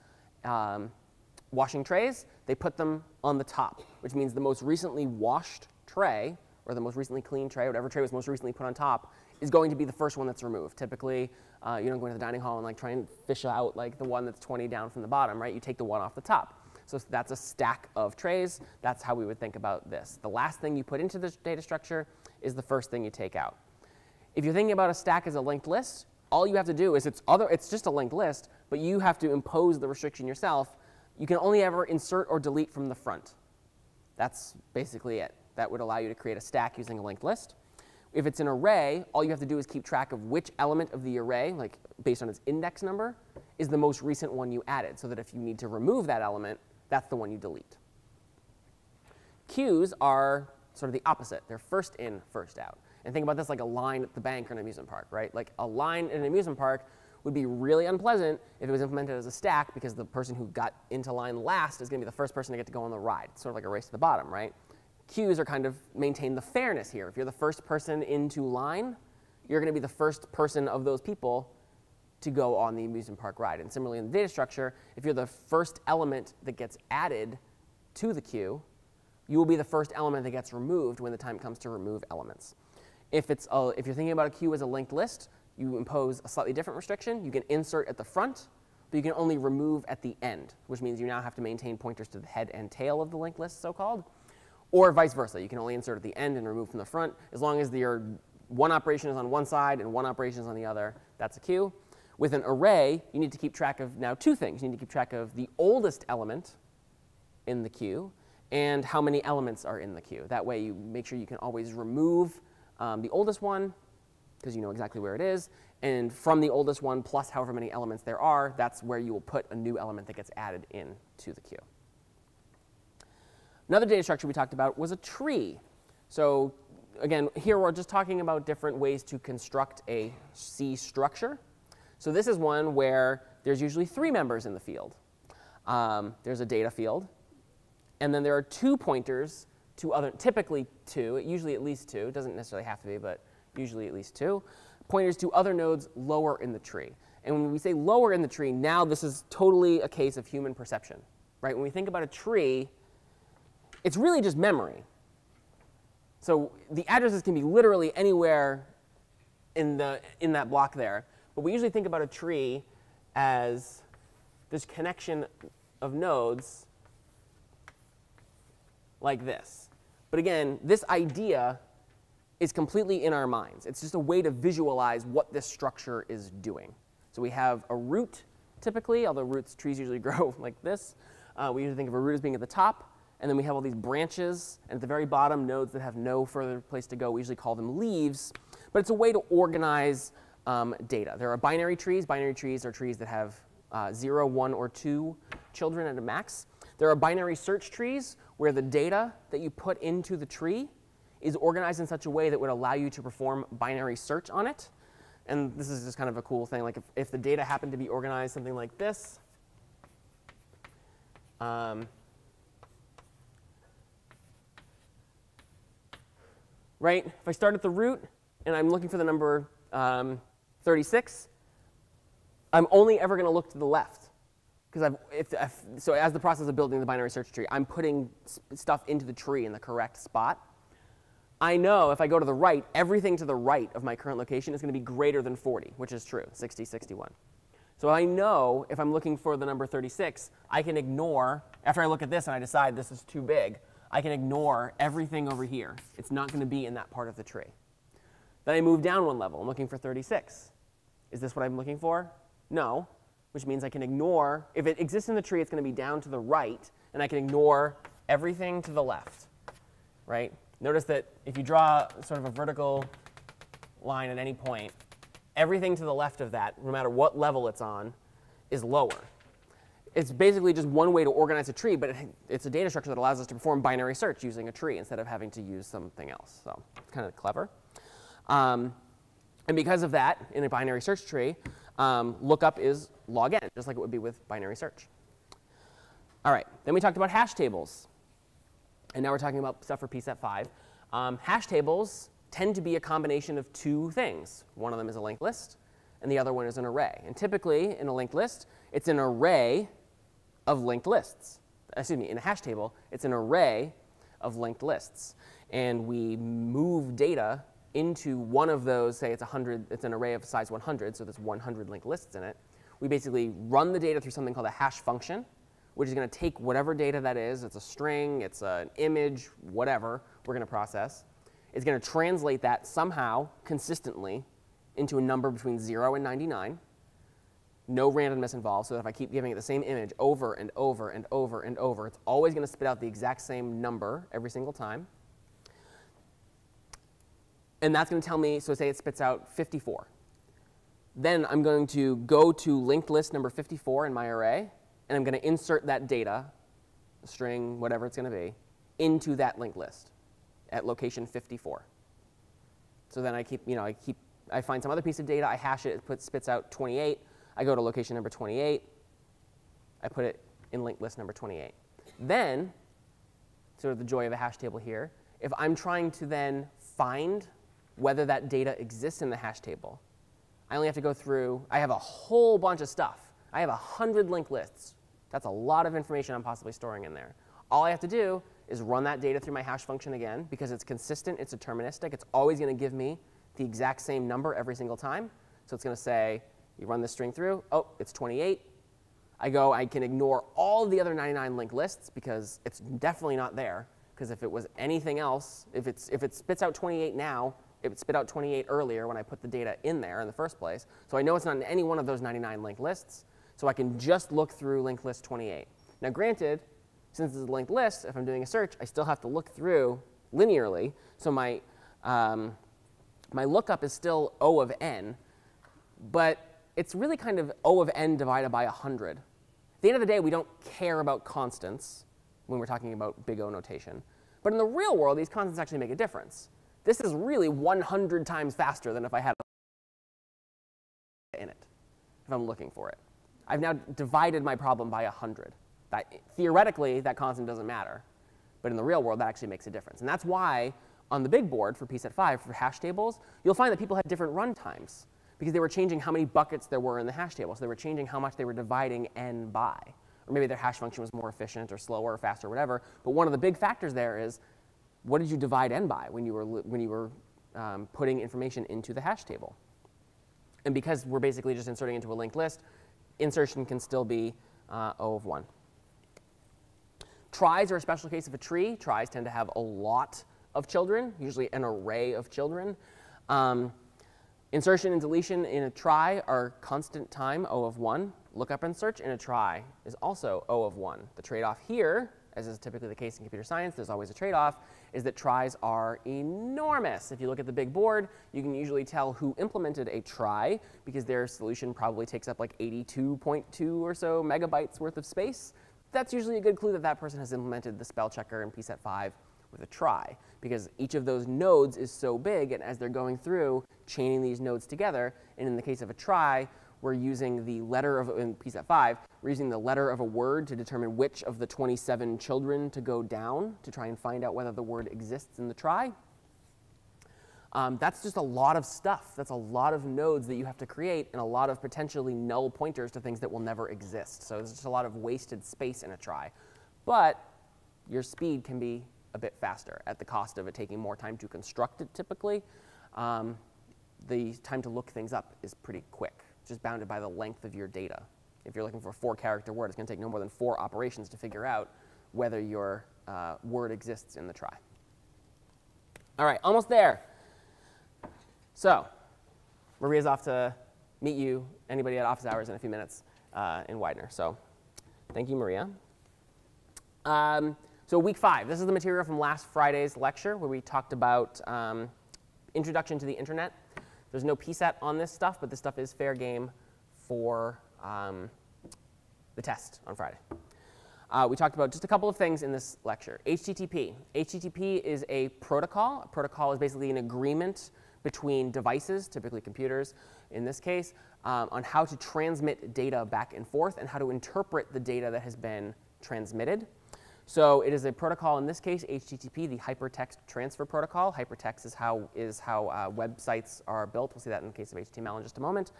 washing trays, they put them on the top, which means the most recently washed tray, or the most recently cleaned tray, whatever tray was most recently put on top, is going to be the first one that's removed. Typically, you don't go into the dining hall and like try and fish out like the one that's 20 down from the bottom, right? You take the one off the top. So that's a stack of trays. That's how we would think about this. The last thing you put into the data structure is the first thing you take out. If you're thinking about a stack as a linked list, all you have to do is it's just a linked list, but you have to impose the restriction yourself. You can only ever insert or delete from the front. That's basically it. That would allow you to create a stack using a linked list. If it's an array, all you have to do is keep track of which element of the array, like based on its index number, is the most recent one you added, so that if you need to remove that element, that's the one you delete. Queues are sort of the opposite. They're first in, first out. And think about this like a line at the bank or an amusement park, right? Like a line in an amusement park would be really unpleasant if it was implemented as a stack, because the person who got into line last is going to be the first person to get to go on the ride. It's sort of like a race to the bottom, right? Queues are kind of maintain the fairness here. If you're the first person into line, you're going to be the first person of those people to go on the amusement park ride. And similarly in the data structure, if you're the first element that gets added to the queue, you will be the first element that gets removed when the time comes to remove elements. If you're thinking about a queue as a linked list, you impose a slightly different restriction. You can insert at the front, but you can only remove at the end, which means you now have to maintain pointers to the head and tail of the linked list, so-called. Or vice versa. You can only insert at the end and remove from the front. As long as your one operation is on one side and one operation is on the other, that's a queue. With an array, you need to keep track of now 2 things. You need to keep track of the oldest element in the queue and how many elements are in the queue. That way you make sure you can always remove the oldest one, because you know exactly where it is. And from the oldest one plus however many elements there are, that's where you will put a new element that gets added into the queue. Another data structure we talked about was a tree. So again, here we're just talking about different ways to construct a C structure. So this is one where there's usually 3 members in the field. There's a data field, and then there are 2 pointers to other, typically 2, usually at least 2, it doesn't necessarily have to be, but usually at least 2, pointers to other nodes lower in the tree. And when we say lower in the tree, now this is totally a case of human perception, right? When we think about a tree, it's really just memory. So the addresses can be literally anywhere in that block there. But we usually think about a tree as this connection of nodes like this. But again, this idea is completely in our minds. It's just a way to visualize what this structure is doing. So we have a root typically, although trees usually grow like this. We usually think of a root as being at the top. And then we have all these branches, and at the very bottom, nodes that have no further place to go. We usually call them leaves. But it's a way to organize data. There are binary trees. Binary trees are trees that have 0, 1, or 2 children at a max. There are binary search trees where the data that you put into the tree is organized in such a way that would allow you to perform binary search on it. And this is just kind of a cool thing. Like if the data happened to be organized something like this, right? If I start at the root and I'm looking for the number 36, I'm only ever going to look to the left. Because so as the process of building the binary search tree, I'm putting stuff into the tree in the correct spot. I know if I go to the right, everything to the right of my current location is going to be greater than 40, which is true, 60, 61. So I know if I'm looking for the number 36, I can ignore, after I look at this and I decide this is too big, I can ignore everything over here. It's not going to be in that part of the tree. Then I move down 1 level. I'm looking for 36. Is this what I'm looking for? No, which means I can ignore, if it exists in the tree, it's going to be down to the right, and I can ignore everything to the left, right? Notice that if you draw sort of a vertical line at any point, everything to the left of that, no matter what level it's on, is lower. It's basically just one way to organize a tree, but it's a data structure that allows us to perform binary search using a tree instead of having to use something else. So it's kind of clever. And because of that, in a binary search tree, lookup is log n, just like it would be with binary search. All right, then we talked about hash tables. And now we're talking about stuff for pset5. Hash tables tend to be a combination of 2 things. One of them is a linked list, and the other one is an array. And typically, in a linked list, it's an array of linked lists. Excuse me, in a hash table, it's an array of linked lists. And we move data into one of those, say it's 100, it's an array of size 100, so there's 100 linked lists in it. We basically run the data through something called a hash function, which is going to take whatever data that is. It's a string, it's an image, whatever we're going to process. It's going to translate that somehow consistently into a number between 0 and 99. No randomness involved, so that if I keep giving it the same image over and over and over and over, it's always going to spit out the exact same number every single time. And that's going to tell me, so say it spits out 54. Then I'm going to go to linked list number 54 in my array, and I'm going to insert that data, a string, whatever it's going to be, into that linked list at location 54. So then I find some other piece of data, I hash it, it spits out 28. I go to location number 28. I put it in linked list number 28. Then, sort of the joy of a hash table here, if I'm trying to then find whether that data exists in the hash table, I only have to go through, I have a whole bunch of stuff. I have 100 linked lists. That's a lot of information I'm possibly storing in there. All I have to do is run that data through my hash function again, because it's consistent, it's deterministic, it's always going to give me the exact same number every single time. So it's going to say, you run this string through, oh, it's 28. I can ignore all of the other 99 linked lists because it's definitely not there. Because if it was anything else, if it spits out 28 now, it would spit out 28 earlier when I put the data in there in the first place. So I know it's not in any one of those 99 linked lists. So I can just look through linked list 28. Now granted, since it's a linked list, if I'm doing a search, I still have to look through linearly. So my my lookup is still O of n, but it's really kind of O of n divided by 100. At the end of the day, we don't care about constants when we're talking about big O notation. But in the real world, these constants actually make a difference. This is really 100 times faster than if I had in it, if I'm looking for it. I've now divided my problem by 100. Theoretically, that constant doesn't matter. But in the real world, that actually makes a difference. And that's why on the big board for pset5, for hash tables, you'll find that people had different run times because they were changing how many buckets there were in the hash table. So they were changing how much they were dividing n by. Or maybe their hash function was more efficient or slower or faster or whatever. But one of the big factors there is, what did you divide n by when you were putting information into the hash table? And because we're basically just inserting into a linked list, insertion can still be O of 1. Tries are a special case of a tree. Tries tend to have a lot of children, usually an array of children. Insertion and deletion in a try are constant time, O of 1. Lookup and search in a try is also O of 1. The trade-off here, as is typically the case in computer science, there's always a trade-off, is that tries are enormous. If you look at the big board, you can usually tell who implemented a try because their solution probably takes up like 82.2 or so megabytes worth of space. That's usually a good clue that that person has implemented the spell checker in pset5 with a try, because each of those nodes is so big, and as they're going through, chaining these nodes together, and in the case of a try, we're using the letter of, in pset5, we're using the letter of a word to determine which of the 27 children to go down to try and find out whether the word exists in the try. That's just a lot of stuff. That's a lot of nodes that you have to create and a lot of potentially null pointers to things that will never exist. So there's just a lot of wasted space in a try. But your speed can be a bit faster at the cost of it taking more time to construct it typically. The time to look things up is pretty quick, just bounded by the length of your data. If you're looking for a 4-character word, it's going to take no more than 4 operations to figure out whether your word exists in the try. All right, almost there. So Maria's off to meet you, anybody at office hours in a few minutes in Widener. So thank you, Maria. So week 5, this is the material from last Friday's lecture where we talked about introduction to the internet. There's no PSET on this stuff, but this stuff is fair game for the test on Friday. We talked about just a couple of things in this lecture. HTTP. HTTP is a protocol. A protocol is basically an agreement between devices, typically computers in this case, on how to transmit data back and forth and how to interpret the data that has been transmitted. So it is a protocol, in this case, HTTP, the Hypertext Transfer Protocol. Hypertext is how websites are built. We'll see that in the case of HTML in just a moment.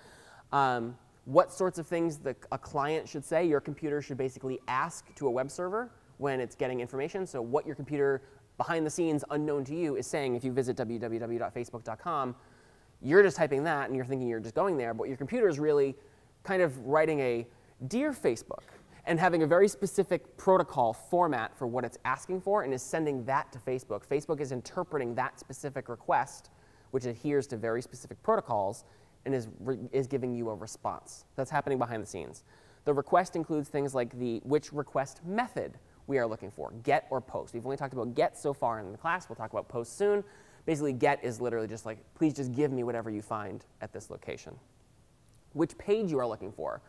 What sorts of things a client should say, your computer should basically ask to a web server when it's getting information. So what your computer, behind the scenes, unknown to you, is saying if you visit www.facebook.com, you're just typing that and you're thinking you're just going there, but your computer is really kind of writing a Dear Facebook and having a very specific protocol format for what it's asking for and is sending that to Facebook. Facebook is interpreting that specific request, which adheres to very specific protocols, and is giving you a response. That's happening behind the scenes. The request includes things like which request method we are looking for, get or post. We've only talked about get so far in the class. We'll talk about post soon. Basically, get is literally just like, please just give me whatever you find at this location. Which page you are looking for.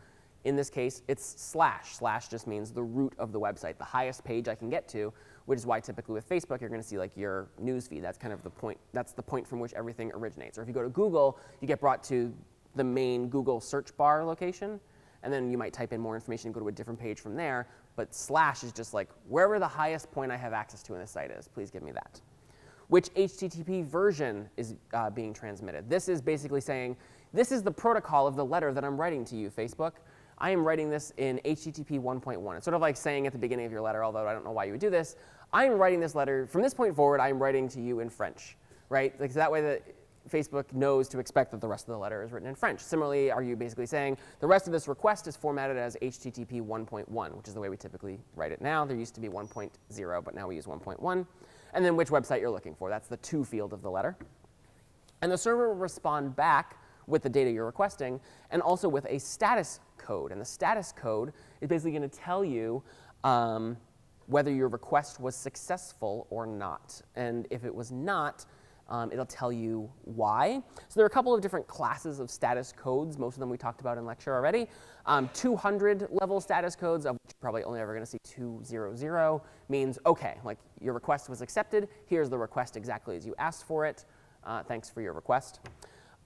In this case, it's slash. Slash just means the root of the website, the highest page I can get to, which is why typically with Facebook, you're going to see like your news feed. That's kind of the point. That's the point from which everything originates. Or if you go to Google, you get brought to the main Google search bar location, and then you might type in more information and go to a different page from there. But slash is just like, wherever the highest point I have access to in this site is, please give me that. Which HTTP version is being transmitted? This is basically saying, this is the protocol of the letter that I'm writing to you, Facebook. I am writing this in HTTP 1.1. It's sort of like saying at the beginning of your letter, although I don't know why you would do this, I am writing this letter, from this point forward, I am writing to you in French, right? Like, so that way that Facebook knows to expect that the rest of the letter is written in French. Similarly, are you basically saying the rest of this request is formatted as HTTP 1.1, which is the way we typically write it now. There used to be 1.0, but now we use 1.1. And then which website you're looking for. That's the to field of the letter. And the server will respond back with the data you're requesting, and also with a status code. And the status code is basically going to tell you whether your request was successful or not. And if it was not, it'll tell you why. So there are a couple of different classes of status codes. Most of them we talked about in lecture already. 200 level status codes, of which you're probably only ever going to see 200, means, OK, like your request was accepted. Here's the request exactly as you asked for it. Thanks for your request.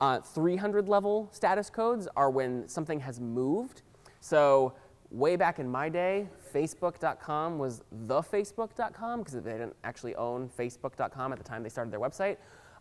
300 level status codes are when something has moved. So way back in my day, Facebook.com was thefacebook.com because they didn't actually own Facebook.com at the time they started their website.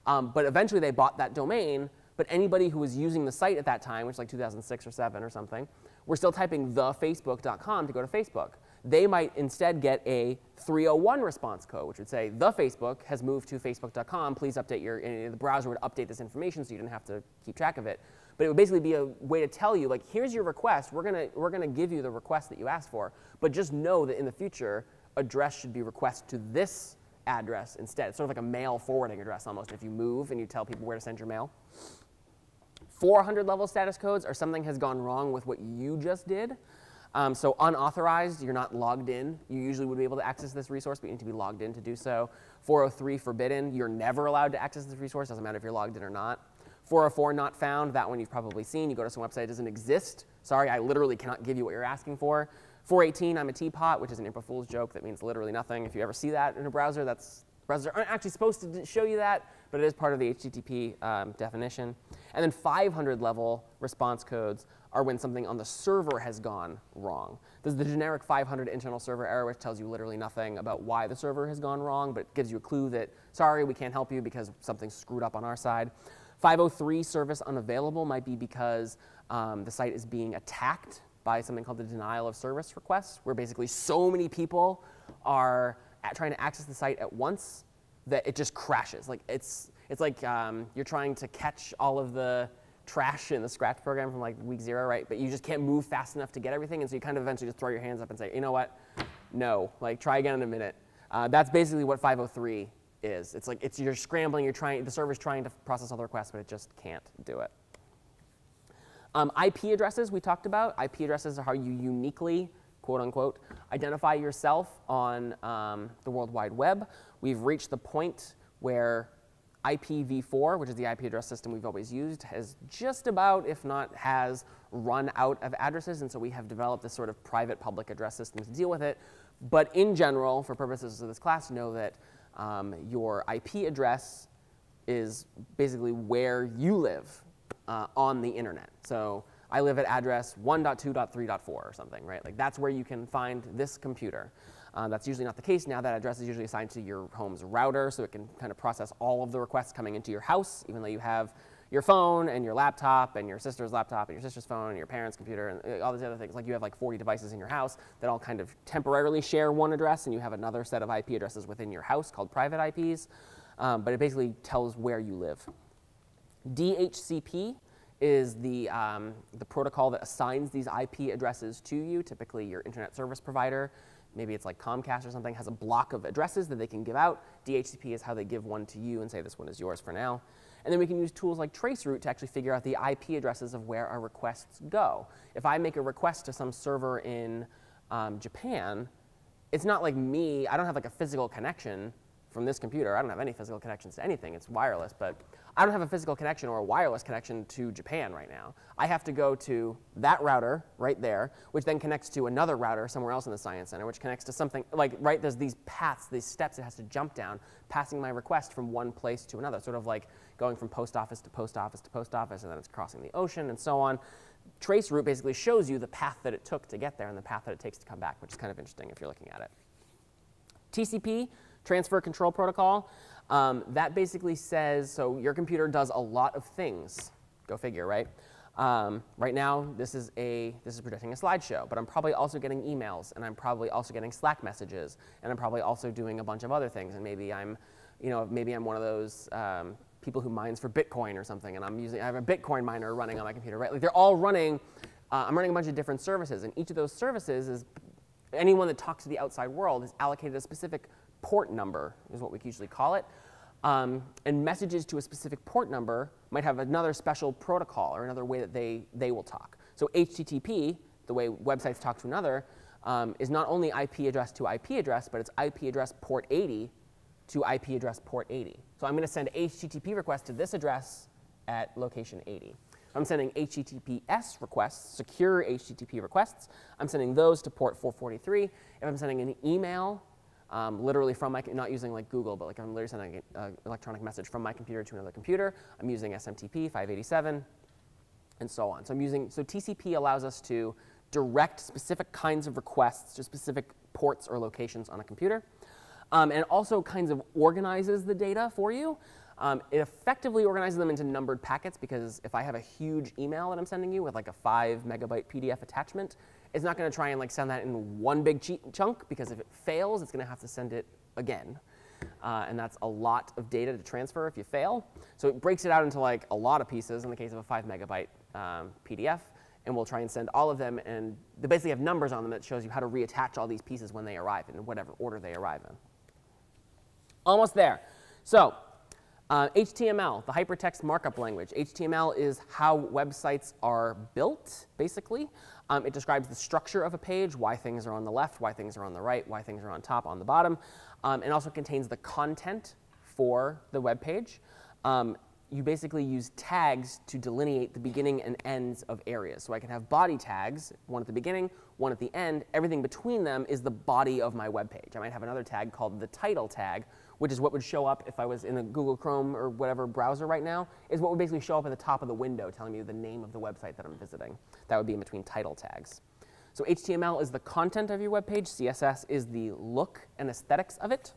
But eventually they bought that domain. But anybody who was using the site at that time, which is like 2006 or 7 or something, were still typing thefacebook.com to go to Facebook. They might instead get a 301 response code, which would say, the Facebook has moved to facebook.com. Please update your, and the browser would update this information so you didn't have to keep track of it. But it would basically be a way to tell you, like, here's your request. We're gonna give you the request that you asked for. But just know that in the future, address should be request to this address instead. It's sort of like a mail forwarding address almost if you move and you tell people where to send your mail. 400 level status codes are something has gone wrong with what you just did. So unauthorized, you're not logged in. You usually would be able to access this resource, but you need to be logged in to do so. 403, forbidden. You're never allowed to access this resource. Doesn't matter if you're logged in or not. 404, not found. That one you've probably seen. You go to some website, it doesn't exist. Sorry, I literally cannot give you what you're asking for. 418, I'm a teapot, which is an April Fool's joke that means literally nothing. If you ever see that in a browser, browsers aren't actually supposed to show you that, but it is part of the HTTP definition. And then 500 level response codes are when something on the server has gone wrong. There's the generic 500 internal server error, which tells you literally nothing about why the server has gone wrong, but it gives you a clue that, sorry, we can't help you because something's screwed up on our side. 503, service unavailable, might be because the site is being attacked by something called the denial of service request, where basically so many people are trying to access the site at once that it just crashes. Like it's like you're trying to catch all of the trash in the Scratch program from like week 0, right? But you just can't move fast enough to get everything, and so you kind of eventually just throw your hands up and say, you know what? No, like try again in a minute. That's basically what 503 is. It's like you're scrambling, the server's trying to process all the requests, but it just can't do it. IP addresses we talked about. IP addresses are how you uniquely, quote unquote, identify yourself on the World Wide Web. We've reached the point where IPv4, which is the IP address system we've always used, has just about, if not has, run out of addresses. And so we have developed this sort of private public address system to deal with it. But in general, for purposes of this class, know that your IP address is basically where you live on the internet. So I live at address 1.2.3.4 or something, right? Like that's where you can find this computer. That's usually not the case. Now that address is usually assigned to your home's router, so it can kind of process all of the requests coming into your house, even though you have your phone and your laptop and your sister's laptop and your sister's phone and your parents' computer and all these other things. Like you have like 40 devices in your house that all kind of temporarily share one address, and you have another set of IP addresses within your house called private IPs. But it basically tells where you live. DHCP is the protocol that assigns these IP addresses to you, typically your internet service provider. Maybe it's like Comcast or something, has a block of addresses that they can give out. DHCP is how they give one to you and say this one is yours for now. And then we can use tools like traceroute to actually figure out the IP addresses of where our requests go. If I make a request to some server in Japan, it's not like me, I don't have like a physical connection from this computer. I don't have any physical connections to anything. It's wireless, but I don't have a physical connection or a wireless connection to Japan right now. I have to go to that router right there, which then connects to another router somewhere else in the Science Center, which connects to something, like, right, there's these paths, these steps it has to jump down, passing my request from one place to another, sort of like going from post office to post office to post office, and then it's crossing the ocean and so on. Traceroute basically shows you the path that it took to get there and the path that it takes to come back, which is kind of interesting if you're looking at it. TCP, Transfer Control Protocol. That basically says, so your computer does a lot of things. Go figure, right? Right now, this is projecting a slideshow, but I'm probably also getting emails, and I'm probably also getting Slack messages, and I'm probably also doing a bunch of other things. And maybe I'm one of those people who mines for Bitcoin or something, and I have a Bitcoin miner running on my computer, right? Like they're all running. I'm running a bunch of different services, and each of those services is anyone that talks to the outside world is allocated a specific port number, is what we usually call it. And messages to a specific port number might have another special protocol or another way that they will talk. So HTTP, the way websites talk to another, is not only IP address to IP address, but it's IP address port 80 to IP address port 80. So I'm going to send HTTP requests to this address at location 80. I'm sending HTTPS requests, secure HTTP requests. I'm sending those to port 443. If I'm sending an email, literally from my, not using like Google, but like I'm literally sending an electronic message from my computer to another computer, I'm using SMTP 587, and so on. So TCP allows us to direct specific kinds of requests to specific ports or locations on a computer. And it also kinds of organizes the data for you. It effectively organizes them into numbered packets, because if I have a huge email that I'm sending you with like a 5 megabyte PDF attachment, it's not going to try and like send that in one big chunk, because if it fails, it's going to have to send it again. And that's a lot of data to transfer if you fail. So it breaks it out into like a lot of pieces in the case of a 5 megabyte PDF. And we'll try and send all of them. And they basically have numbers on them that shows you how to reattach all these pieces when they arrive in whatever order they arrive in. Almost there. So HTML, the hypertext markup language. HTML is how websites are built, basically. It describes the structure of a page, why things are on the left, why things are on the right, why things are on top, on the bottom. It also contains the content for the web page. You basically use tags to delineate the beginning and ends of areas. So I can have body tags, one at the beginning, one at the end. Everything between them is the body of my web page. I might have another tag called the title tag, which is what would show up if I was in a Google Chrome or whatever browser right now, is what would basically show up at the top of the window telling me the name of the website that I'm visiting. That would be in between title tags. So HTML is the content of your web page. CSS is the look and aesthetics of it.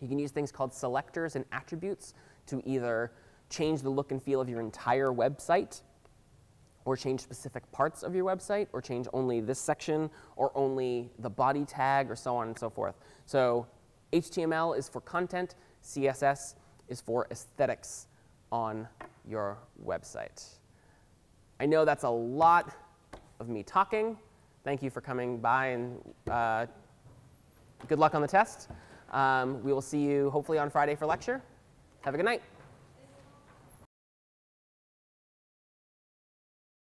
You can use things called selectors and attributes to either change the look and feel of your entire website, or change specific parts of your website, or change only this section, or only the body tag, or so on and so forth. So HTML is for content. CSS is for aesthetics on your website. I know that's a lot of me talking. Thank you for coming by, and good luck on the test. We will see you hopefully on Friday for lecture. Have a good night.